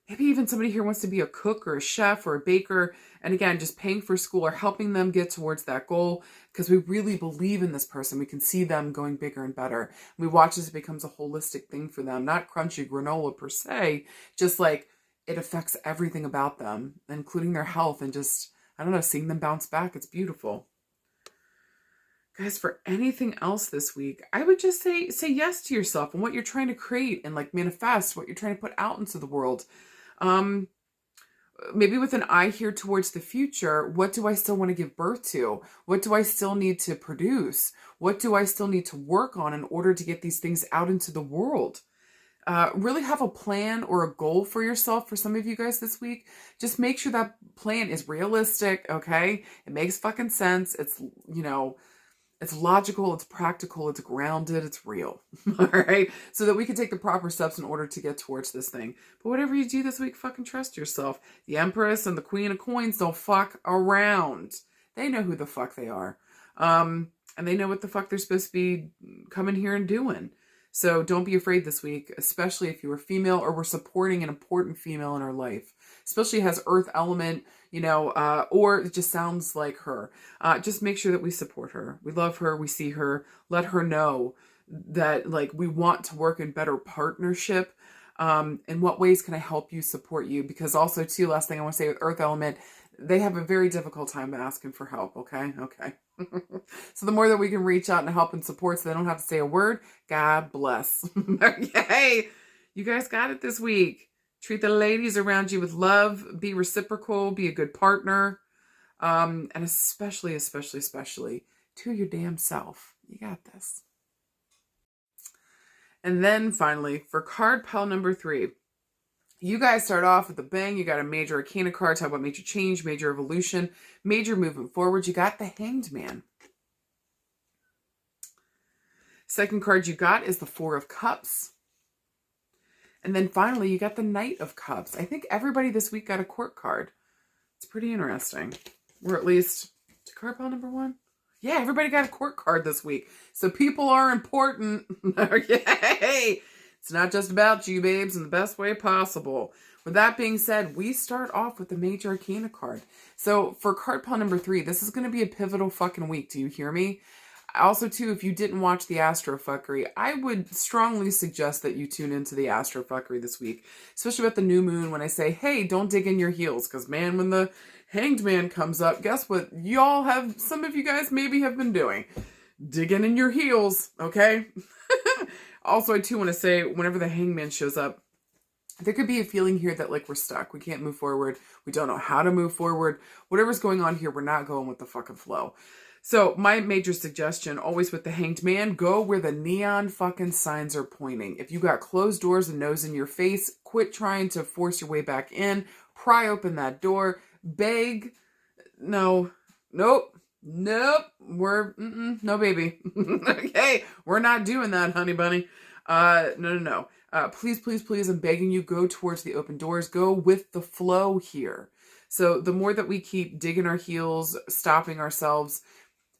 Maybe even somebody here wants to be a cook or a chef or a baker. And again, just paying for school or helping them get towards that goal because we really believe in this person. We can see them going bigger and better. We watch as it becomes a holistic thing for them, not crunchy granola per se, just like it affects everything about them, including their health and just, I don't know, seeing them bounce back. It's beautiful. Guys, for anything else this week, I would just say yes to yourself and what you're trying to create and like manifest, what you're trying to put out into the world. Maybe with an eye here towards the future, what do I still want to give birth to? What do I still need to produce? What do I still need to work on in order to get these things out into the world? really have a plan or a goal for yourself for some of you guys this week. Just make sure that plan is realistic, okay? It makes fucking sense. It's, you know, it's logical, it's practical, it's grounded, it's real. All right? So that we can take the proper steps in order to get towards this thing. But whatever you do this week, fucking trust yourself. The Empress and the Queen of Coins don't fuck around. They know who the fuck they are. And they know what the fuck they're supposed to be coming here and doing. So don't be afraid this week, especially if you are female or we're supporting an important female in our life. Especially has earth element, you know, or it just sounds like her. Just make sure that we support her. We love her. We see her. Let her know that, like, we want to work in better partnership. In what ways can I help you, support you? Because also, too, last thing I want to say with earth element, they have a very difficult time asking for help, okay? Okay. So the more that we can reach out and help and support so they don't have to say a word, God bless. Okay. You guys got it this week. Treat the ladies around you with love. Be reciprocal. Be a good partner. And especially to your damn self. You got this. And then finally, for card pile number 3, you guys start off with a bang. You got a major arcana card, talk about major change, major evolution, major movement forward. You got the Hanged Man. Second card you got is the Four of Cups. And then finally, you got the Knight of Cups. I think everybody this week got a court card. It's pretty interesting. Or at least, card pile number 1? Yeah, everybody got a court card this week. So people are important. Yay! It's not just about you, babes, in the best way possible. With that being said, we start off with the Major Arcana card. So for card pile number 3, this is going to be a pivotal fucking week. Do you hear me? Also, too, if you didn't watch the Astrofuckery, I would strongly suggest that you tune into the Astrofuckery this week. Especially about the new moon when I say, hey, don't dig in your heels. Because, man, when the Hanged Man comes up, guess what y'all have, some of you guys maybe have been doing? Digging in your heels, okay? Also, I too want to say, whenever the Hangman shows up, there could be a feeling here that, like, we're stuck. We can't move forward. We don't know how to move forward. Whatever's going on here, we're not going with the fucking flow. So, my major suggestion, always with the Hanged Man, go where the neon fucking signs are pointing. If you got closed doors and nose in your face, quit trying to force your way back in. Pry open that door. Beg. No. Nope. No, baby. Okay, we're not doing that, honey bunny. No. Please, I'm begging you, go towards the open doors. Go with the flow here. So the more that we keep digging our heels, stopping ourselves,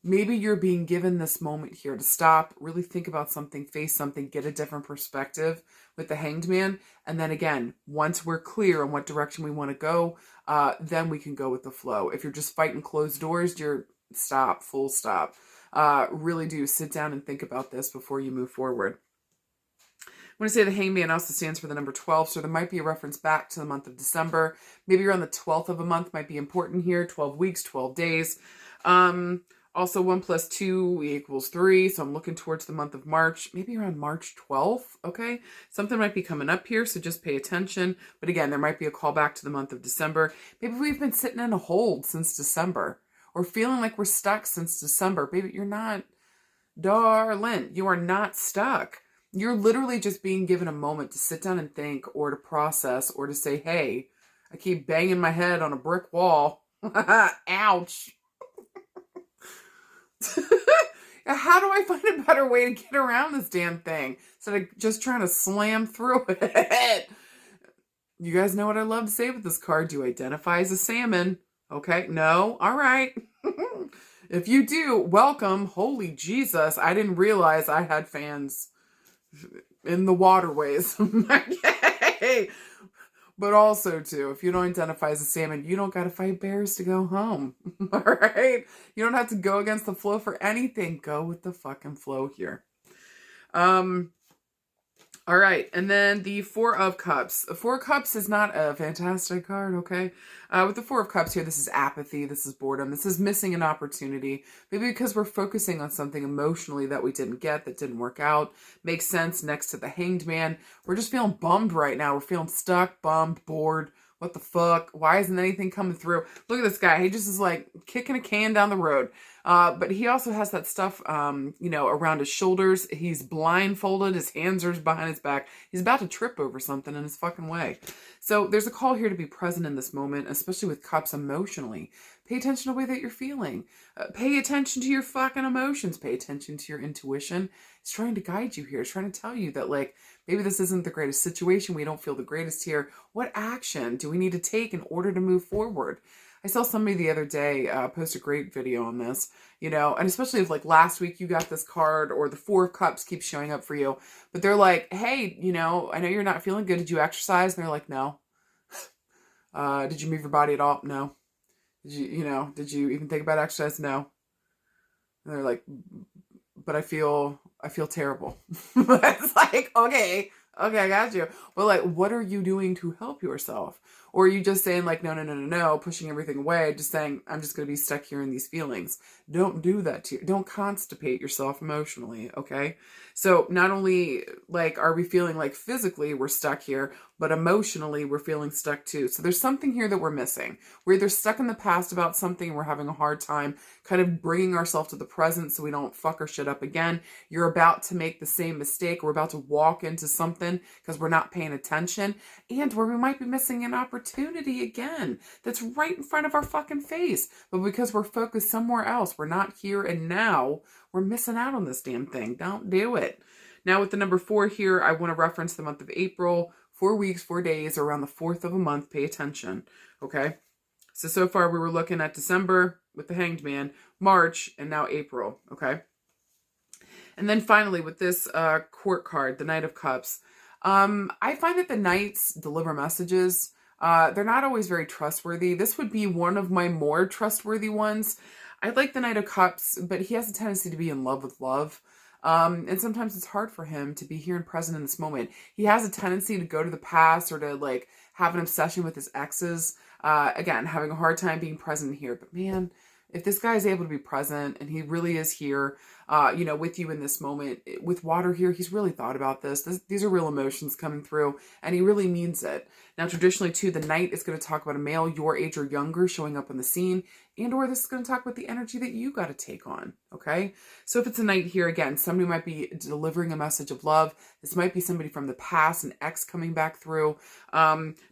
maybe you're being given this moment here to stop, really think about something, face something, get a different perspective with the Hanged Man. And then again, once we're clear on what direction we want to go, then we can go with the flow. If you're just fighting closed doors, you're stop, full stop. Really do sit down and think about this before you move forward. I want to say the Hangman also stands for the number 12, so there might be a reference back to the month of December. Maybe around the 12th of a month might be important here. 12 weeks, 12 days. Also, 1 + 2 = 3, so I'm looking towards the month of March, maybe around March 12th, okay? Something might be coming up here, so just pay attention. But again, there might be a call back to the month of December. Maybe we've been sitting in a hold since December, or feeling like we're stuck since December. Baby, you're not, darling, you are not stuck. You're literally just being given a moment to sit down and think, or to process, or to say, hey, I keep banging my head on a brick wall. Ouch. How do I find a better way to get around this damn thing instead of just trying to slam through it? You guys know what I love to say with this card. Do you identify as a salmon? Okay, no? All right. If you do, welcome. Holy Jesus, I didn't realize I had fans in the waterways. Okay. But also, too, if you don't identify as a salmon, you don't got to fight bears to go home. All right? You don't have to go against the flow for anything. Go with the fucking flow here. All right. And then the Four of Cups. The Four of Cups is not a fantastic card, okay? With the Four of Cups here, this is apathy. This is boredom. This is missing an opportunity. Maybe because we're focusing on something emotionally that we didn't get, that didn't work out. Makes sense next to the Hanged Man. We're just feeling bummed right now. We're feeling stuck, bummed, bored, What the fuck? Why isn't anything coming through? Look at this guy. He just is like kicking a can down the road. But he also has that stuff, you know, around his shoulders. He's blindfolded. His hands are behind his back. He's about to trip over something in his fucking way. So there's a call here to be present in this moment, especially with cups emotionally. Pay attention to the way that you're feeling. Pay attention to your fucking emotions. Pay attention to your intuition. It's trying to guide you here. It's trying to tell you that, like, maybe this isn't the greatest situation. We don't feel the greatest here. What action do we need to take in order to move forward? I saw somebody the other day post a great video on this, you know, and especially if like last week you got this card or the Four of Cups keeps showing up for you, but they're like, hey, you know, I know you're not feeling good. Did you exercise? And they're like, no. Did you move your body at all? No. Did you even think about exercise? No. And they're like, but I feel terrible. It's like, okay, I got you. But like, what are you doing to help yourself? Or are you just saying like, no, pushing everything away, just saying, I'm just going to be stuck here in these feelings. Don't do that to you. Don't constipate yourself emotionally, okay? So not only like are we feeling like physically we're stuck here, but emotionally we're feeling stuck too. So there's something here that we're missing. We're either stuck in the past about something and we're having a hard time kind of bringing ourselves to the present so we don't fuck our shit up again. You're about to make the same mistake. We're about to walk into something because we're not paying attention, and where we might be missing an opportunity again that's right in front of our fucking face. But because we're focused somewhere else, we're not here and now, we're missing out on this damn thing. Don't do it. Now with the number 4 here, I want to reference the month of April. 4 weeks, 4 days, around the 4th of a month. Pay attention, okay? So far we were looking at December with the Hanged Man, March, and now April, okay? And then finally with this court card, the Knight of Cups, I find that the Knights deliver messages. They're not always very trustworthy. This would be one of my more trustworthy ones. I like the Knight of Cups, but he has a tendency to be in love with love. And sometimes it's hard for him to be here and present in this moment. He has a tendency to go to the past or to like have an obsession with his exes. Again, having a hard time being present here. But man, if this guy is able to be present and he really is here, you know, with you in this moment, with water here, he's really thought about this. These are real emotions coming through, and he really means it. Now, traditionally, too, the Knight is going to talk about a male your age or younger showing up on the scene, and or this is going to talk about the energy that you got to take on, okay? So if it's a Knight here, again, somebody might be delivering a message of love. This might be somebody from the past, an ex coming back through.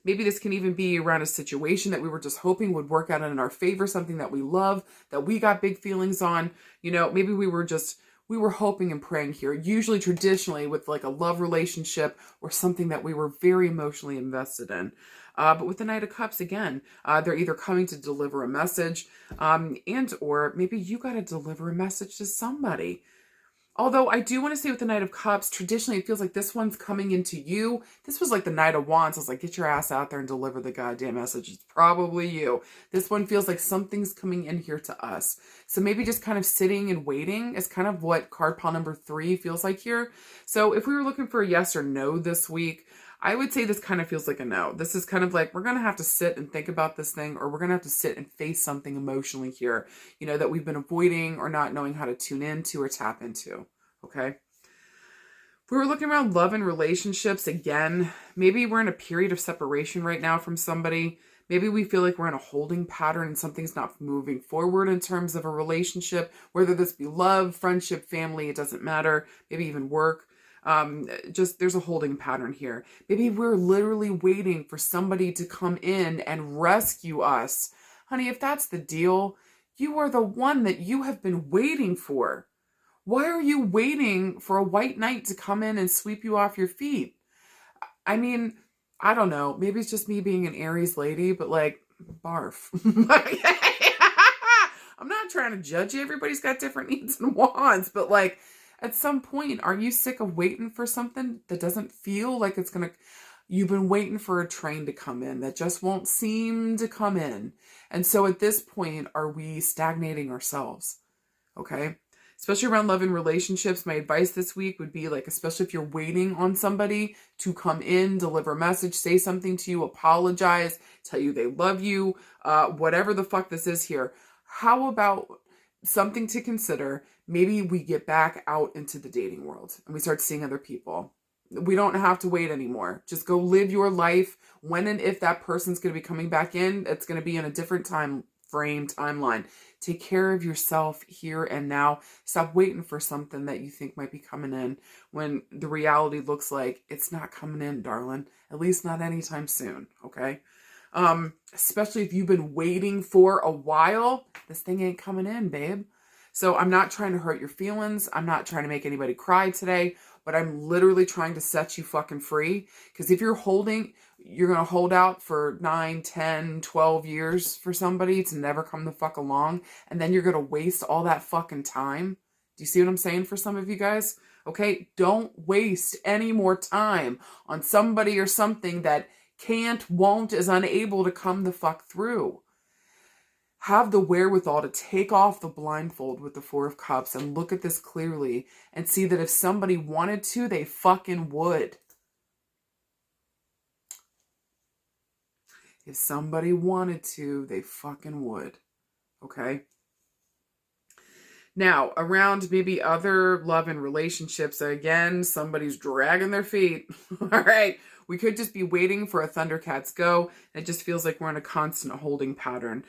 Maybe this can even be around a situation that we were just hoping would work out in our favor, something that we love, that we got big feelings on. You know, maybe we were hoping and praying here, usually traditionally with like a love relationship or something that we were very emotionally invested in. But with the Knight of Cups, again, they're either coming to deliver a message and or maybe you got to deliver a message to somebody. Although I do want to say with the Knight of Cups, traditionally it feels like this one's coming into you. This was like the Knight of Wands. I was like, get your ass out there and deliver the goddamn message. It's probably you. This one feels like something's coming in here to us. So maybe just kind of sitting and waiting is kind of what card pile number 3 feels like here. So if we were looking for a yes or no this week, I would say this kind of feels like a no. This is kind of like, we're going to have to sit and think about this thing, or we're going to have to sit and face something emotionally here, you know, that we've been avoiding or not knowing how to tune into or tap into. Okay. If we were looking around love and relationships, again, maybe we're in a period of separation right now from somebody. Maybe we feel like we're in a holding pattern and something's not moving forward in terms of a relationship, whether this be love, friendship, family, it doesn't matter. Maybe even work. Just there's a holding pattern here. Maybe we're literally waiting for somebody to come in and rescue us. Honey, if that's the deal, you are the one that you have been waiting for. Why are you waiting for a white knight to come in and sweep you off your feet? I mean, I don't know. Maybe it's just me being an Aries lady, but like, barf. I'm not trying to judge you. Everybody's got different needs and wants, but like, at some point, are you sick of waiting for something that doesn't feel like it's going to... You've been waiting for a train to come in that just won't seem to come in. And so at this point, are we stagnating ourselves? Okay? Especially around love and relationships, my advice this week would be like, especially if you're waiting on somebody to come in, deliver a message, say something to you, apologize, tell you they love you, whatever the fuck this is here. How about something to consider? Maybe we get back out into the dating world and we start seeing other people. We don't have to wait anymore. Just go live your life. When and if that person's going to be coming back in, it's going to be in a different timeline. Take care of yourself here and now. Stop waiting for something that you think might be coming in when the reality looks like it's not coming in, darling. At least not anytime soon, okay? Especially if you've been waiting for a while, this thing ain't coming in, babe. So I'm not trying to hurt your feelings. I'm not trying to make anybody cry today, but I'm literally trying to set you fucking free. Because if you're going to hold out for 9, 10, 12 years for somebody to never come the fuck along, and then you're going to waste all that fucking time. Do you see what I'm saying for some of you guys? Okay, don't waste any more time on somebody or something that can't, won't, is unable to come the fuck through. Have the wherewithal to take off the blindfold with the Four of Cups and look at this clearly and see that if somebody wanted to, they fucking would. If somebody wanted to, they fucking would. Okay? Now, around maybe other love and relationships, again, somebody's dragging their feet. All right? We could just be waiting for a Thundercats go. And it just feels like we're in a constant holding pattern.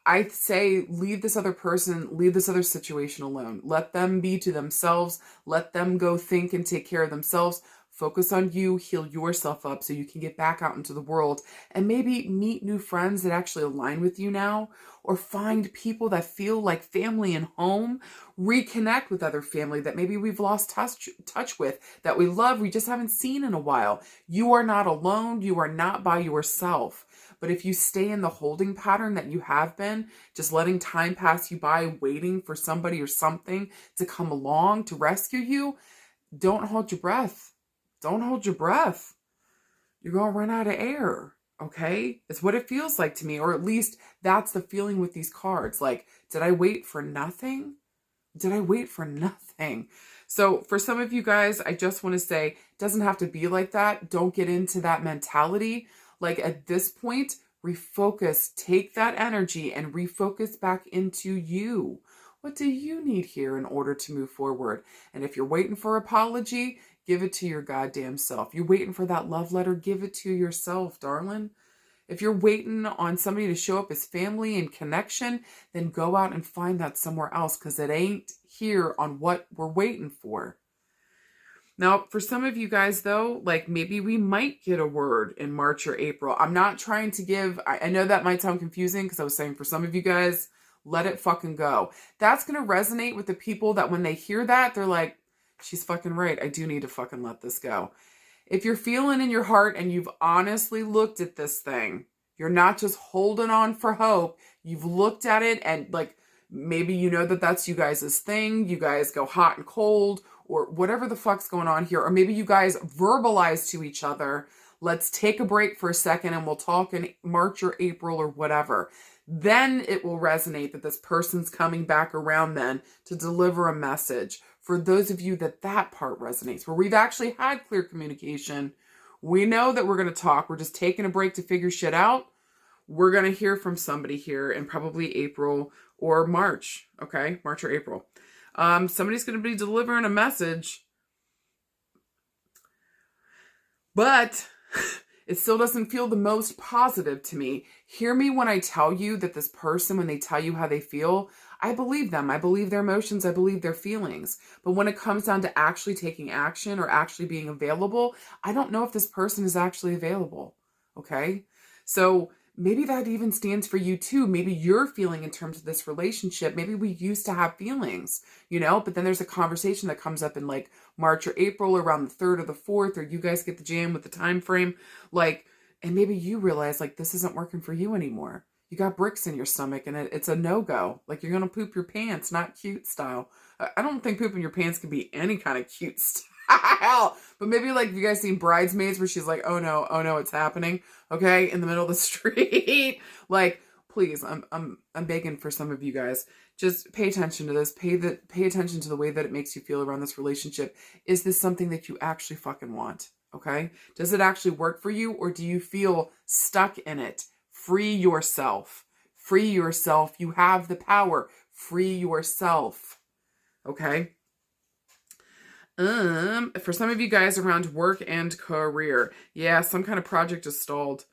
I say leave this other person, leave this other situation alone. Let them be to themselves. Let them go think and take care of themselves. Focus on you, heal yourself up so you can get back out into the world and maybe meet new friends that actually align with you now, or find people that feel like family and home. Reconnect with other family that maybe we've lost touch with, that we love, we just haven't seen in a while. You are not alone. You are not by yourself. But if you stay in the holding pattern that you have been, just letting time pass you by, waiting for somebody or something to come along to rescue you, don't hold your breath. Don't hold your breath. You're going to run out of air, okay? It's what it feels like to me, or at least that's the feeling with these cards. Like, did I wait for nothing? Did I wait for nothing? So for some of you guys, I just want to say, it doesn't have to be like that. Don't get into that mentality. Like at this point, refocus, take that energy and refocus back into you. What do you need here in order to move forward? And if you're waiting for apology, give it to your goddamn self. You're waiting for that love letter, give it to yourself, darling. If you're waiting on somebody to show up as family and connection, then go out and find that somewhere else, because it ain't here on what we're waiting for. Now, for some of you guys, though, like maybe we might get a word in March or April. I'm not trying to give, I know that might sound confusing because I was saying for some of you guys, let it fucking go. That's going to resonate with the people that when they hear that, they're like, she's fucking right. I do need to fucking let this go. If you're feeling in your heart and you've honestly looked at this thing, you're not just holding on for hope. You've looked at it and like, maybe you know that that's you guys' thing. You guys go hot and cold or whatever the fuck's going on here. Or maybe you guys verbalize to each other, let's take a break for a second and we'll talk in March or April or whatever. Then it will resonate that this person's coming back around then to deliver a message. For those of you that part resonates, where we've actually had clear communication, we know that we're going to talk. We're just taking a break to figure shit out. We're going to hear from somebody here in probably April or March. Okay, March or April. Somebody's going to be delivering a message, but it still doesn't feel the most positive to me. Hear me when I tell you that this person, when they tell you how they feel, I believe them. I believe their emotions. I believe their feelings. But when it comes down to actually taking action or actually being available, I don't know if this person is actually available. Okay? So maybe that even stands for you too. Maybe you're feeling in terms of this relationship. Maybe we used to have feelings, but then there's a conversation that comes up in like March or April, around the 3rd or the 4th, or you guys get the jam with the time frame. Like, and maybe you realize like this isn't working for you anymore. You got bricks in your stomach and it's a no-go. Like you're going to poop your pants, not cute style. I don't think pooping your pants can be any kind of cute style. But maybe like you guys seen Bridesmaids where she's like, oh no, it's happening. Okay, in the middle of the street. Like, please, I'm begging for some of you guys. Just pay attention to this. Pay attention to the way that it makes you feel around this relationship. Is this something that you actually fucking want? Okay? Does it actually work for you, or do you feel stuck in it? Free yourself. Free yourself. You have the power. Free yourself. Okay? For some of you guys around work and career. Yeah, some kind of project is stalled.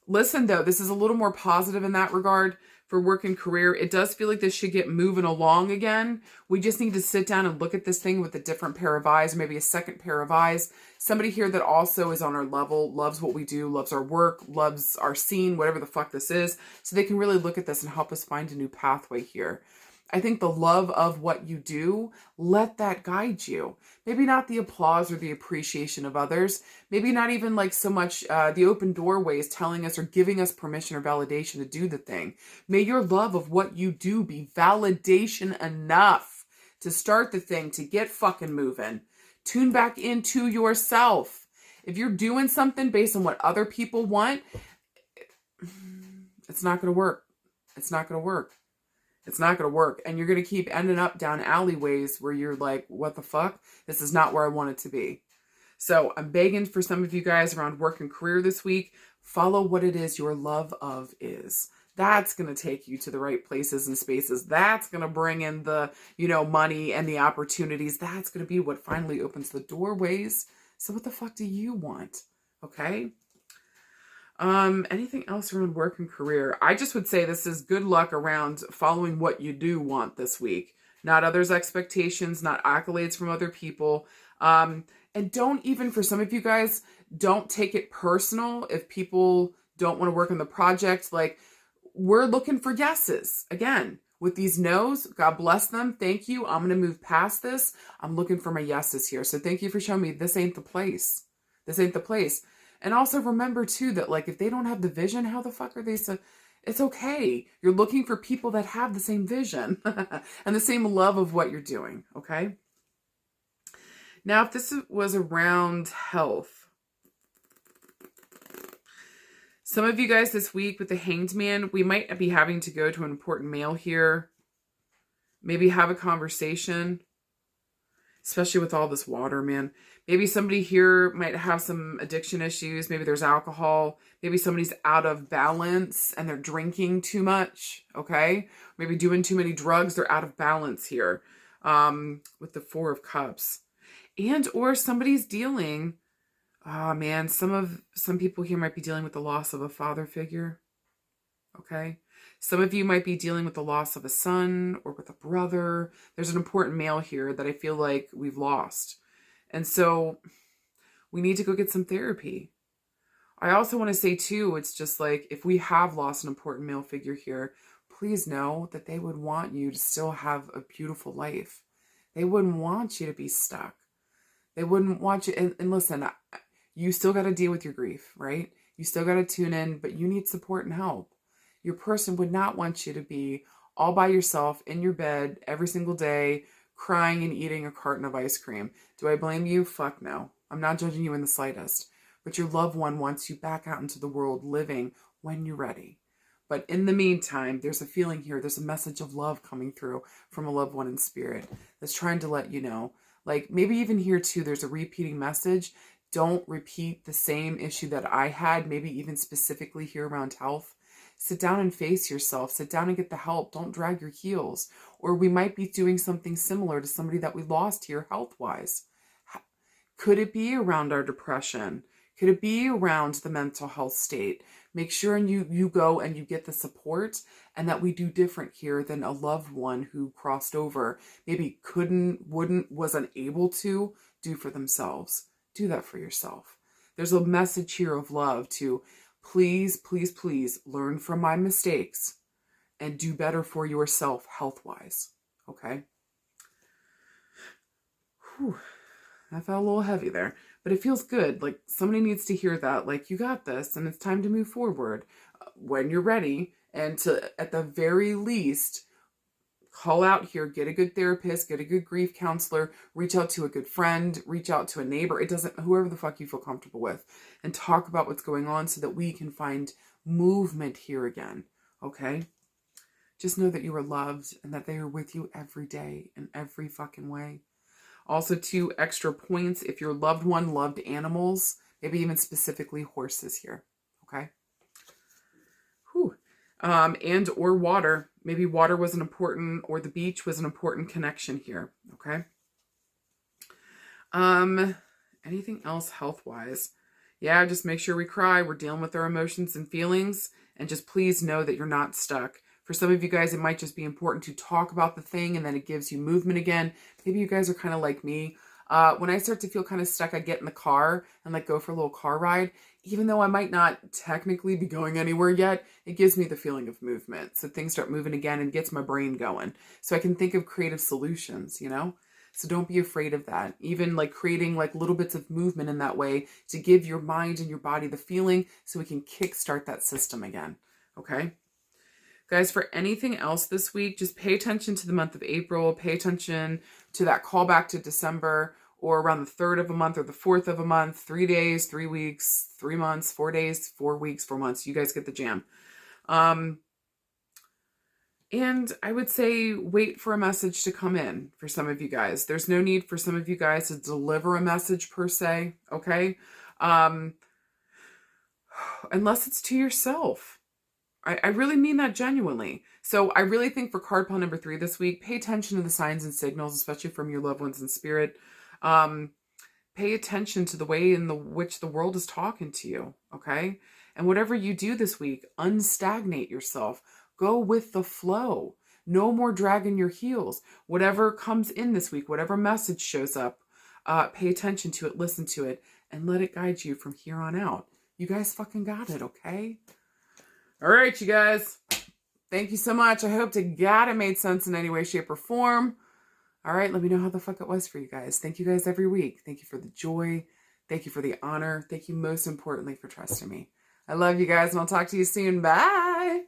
Listen, though, this is a little more positive in that regard for work and career. It does feel like this should get moving along again. We just need to sit down and look at this thing with a different pair of eyes, maybe a second pair of eyes. Somebody here that also is on our level, loves what we do, loves our work, loves our scene, whatever the fuck this is. So they can really look at this and help us find a new pathway here. I think the love of what you do, let that guide you. Maybe not the applause or the appreciation of others. Maybe not even like so much the open doorways telling us or giving us permission or validation to do the thing. May your love of what you do be validation enough to start the thing, to get fucking moving. Tune back into yourself. If you're doing something based on what other people want, it's not going to work. It's not going to work. It's not going to work. And you're going to keep ending up down alleyways where you're like, what the fuck? This is not where I want it to be. So I'm begging for some of you guys around work and career this week, follow what it is your love of is. That's going to take you to the right places and spaces. That's going to bring in the, money and the opportunities. That's going to be what finally opens the doorways. So what the fuck do you want? Okay. Anything else around work and career? I just would say this is good luck around following what you do want this week. Not others' expectations, not accolades from other people. And don't even, for some of you guys, don't take it personal if people don't want to work on the project. Like, we're looking for yeses. Again, with these no's, God bless them. Thank you. I'm going to move past this. I'm looking for my yeses here. So thank you for showing me this ain't the place. This ain't the place. And also remember, too, that, like, if they don't have the vision, how the fuck are they so... It's okay. You're looking for people that have the same vision and the same love of what you're doing, okay? Now, if this was around health, some of you guys this week with the Hanged Man, we might be having to go to an important mail here. Maybe have a conversation, especially with all this water, man. Maybe somebody here might have some addiction issues. Maybe there's alcohol. Maybe somebody's out of balance and they're drinking too much, okay? Maybe doing too many drugs. They're out of balance here with the Four of Cups. And or somebody's dealing, some people here might be dealing with the loss of a father figure, okay? Some of you might be dealing with the loss of a son or with a brother. There's an important male here that I feel like we've lost. And so we need to go get some therapy. I also want to say, too, it's just like if we have lost an important male figure here, please know that they would want you to still have a beautiful life. They wouldn't want you to be stuck. They wouldn't want you. And listen, you still got to deal with your grief, right? You still got to tune in, but you need support and help. Your person would not want you to be all by yourself in your bed every single day, crying and eating a carton of ice cream. Do I blame you? Fuck no. I'm not judging you in the slightest. But your loved one wants you back out into the world living when you're ready. But in the meantime, there's a feeling here. There's a message of love coming through from a loved one in spirit that's trying to let you know. Like maybe even here too, there's a repeating message. Don't repeat the same issue that I had, maybe even specifically here around health. Sit down and face yourself. Sit down and get the help. Don't drag your heels. Or we might be doing something similar to somebody that we lost here health-wise. Could it be around our depression? Could it be around the mental health state? Make sure you go and you get the support, and that we do different here than a loved one who crossed over, maybe couldn't, wouldn't, was unable to do for themselves. Do that for yourself. There's a message here of love to please, please, please learn from my mistakes and do better for yourself health-wise. Okay? Whew. That felt a little heavy there, but it feels good. Like somebody needs to hear that. Like you got this and it's time to move forward when you're ready. And to, at the very least, call out here, get a good therapist, get a good grief counselor, reach out to a good friend, reach out to a neighbor. It doesn't, whoever the fuck you feel comfortable with, and talk about what's going on so that we can find movement here again. Okay? Just know that you are loved and that they are with you every day in every fucking way. Also, 2 extra points if your loved one loved animals, maybe even specifically horses here. Okay? Whew. And or water. Maybe water was an important, or the beach was an important connection here. Okay? Anything else health-wise? Yeah, just make sure we cry. We're dealing with our emotions and feelings. And just please know that you're not stuck. For some of you guys, it might just be important to talk about the thing and then it gives you movement again. Maybe you guys are kind of like me. When I start to feel kind of stuck, I get in the car and like go for a little car ride. Even though I might not technically be going anywhere yet, it gives me the feeling of movement. So things start moving again and gets my brain going. So I can think of creative solutions, you know? So don't be afraid of that. Even like creating like little bits of movement in that way to give your mind and your body the feeling so we can kickstart that system again. Okay? Guys, for anything else this week, just pay attention to the month of April. Pay attention to that callback to December or around the 3rd of a month or the 4th of a month, 3 days, 3 weeks, 3 months, 4 days, 4 weeks, 4 months. You guys get the jam. And I would say wait for a message to come in for some of you guys. There's no need for some of you guys to deliver a message per se, okay? Unless it's to yourself. I really mean that genuinely. So I really think for card pile number 3 this week, pay attention to the signs and signals, especially from your loved ones in spirit. Pay attention to the way in which the world is talking to you, okay? And whatever you do this week, unstagnate yourself. Go with the flow. No more dragging your heels. Whatever comes in this week, whatever message shows up, pay attention to it, listen to it, and let it guide you from here on out. You guys fucking got it, okay? All right, you guys. Thank you so much. I hope to God it made sense in any way, shape, or form. All right, let me know how the fuck it was for you guys. Thank you guys every week. Thank you for the joy. Thank you for the honor. Thank you most importantly for trusting me. I love you guys, and I'll talk to you soon. Bye.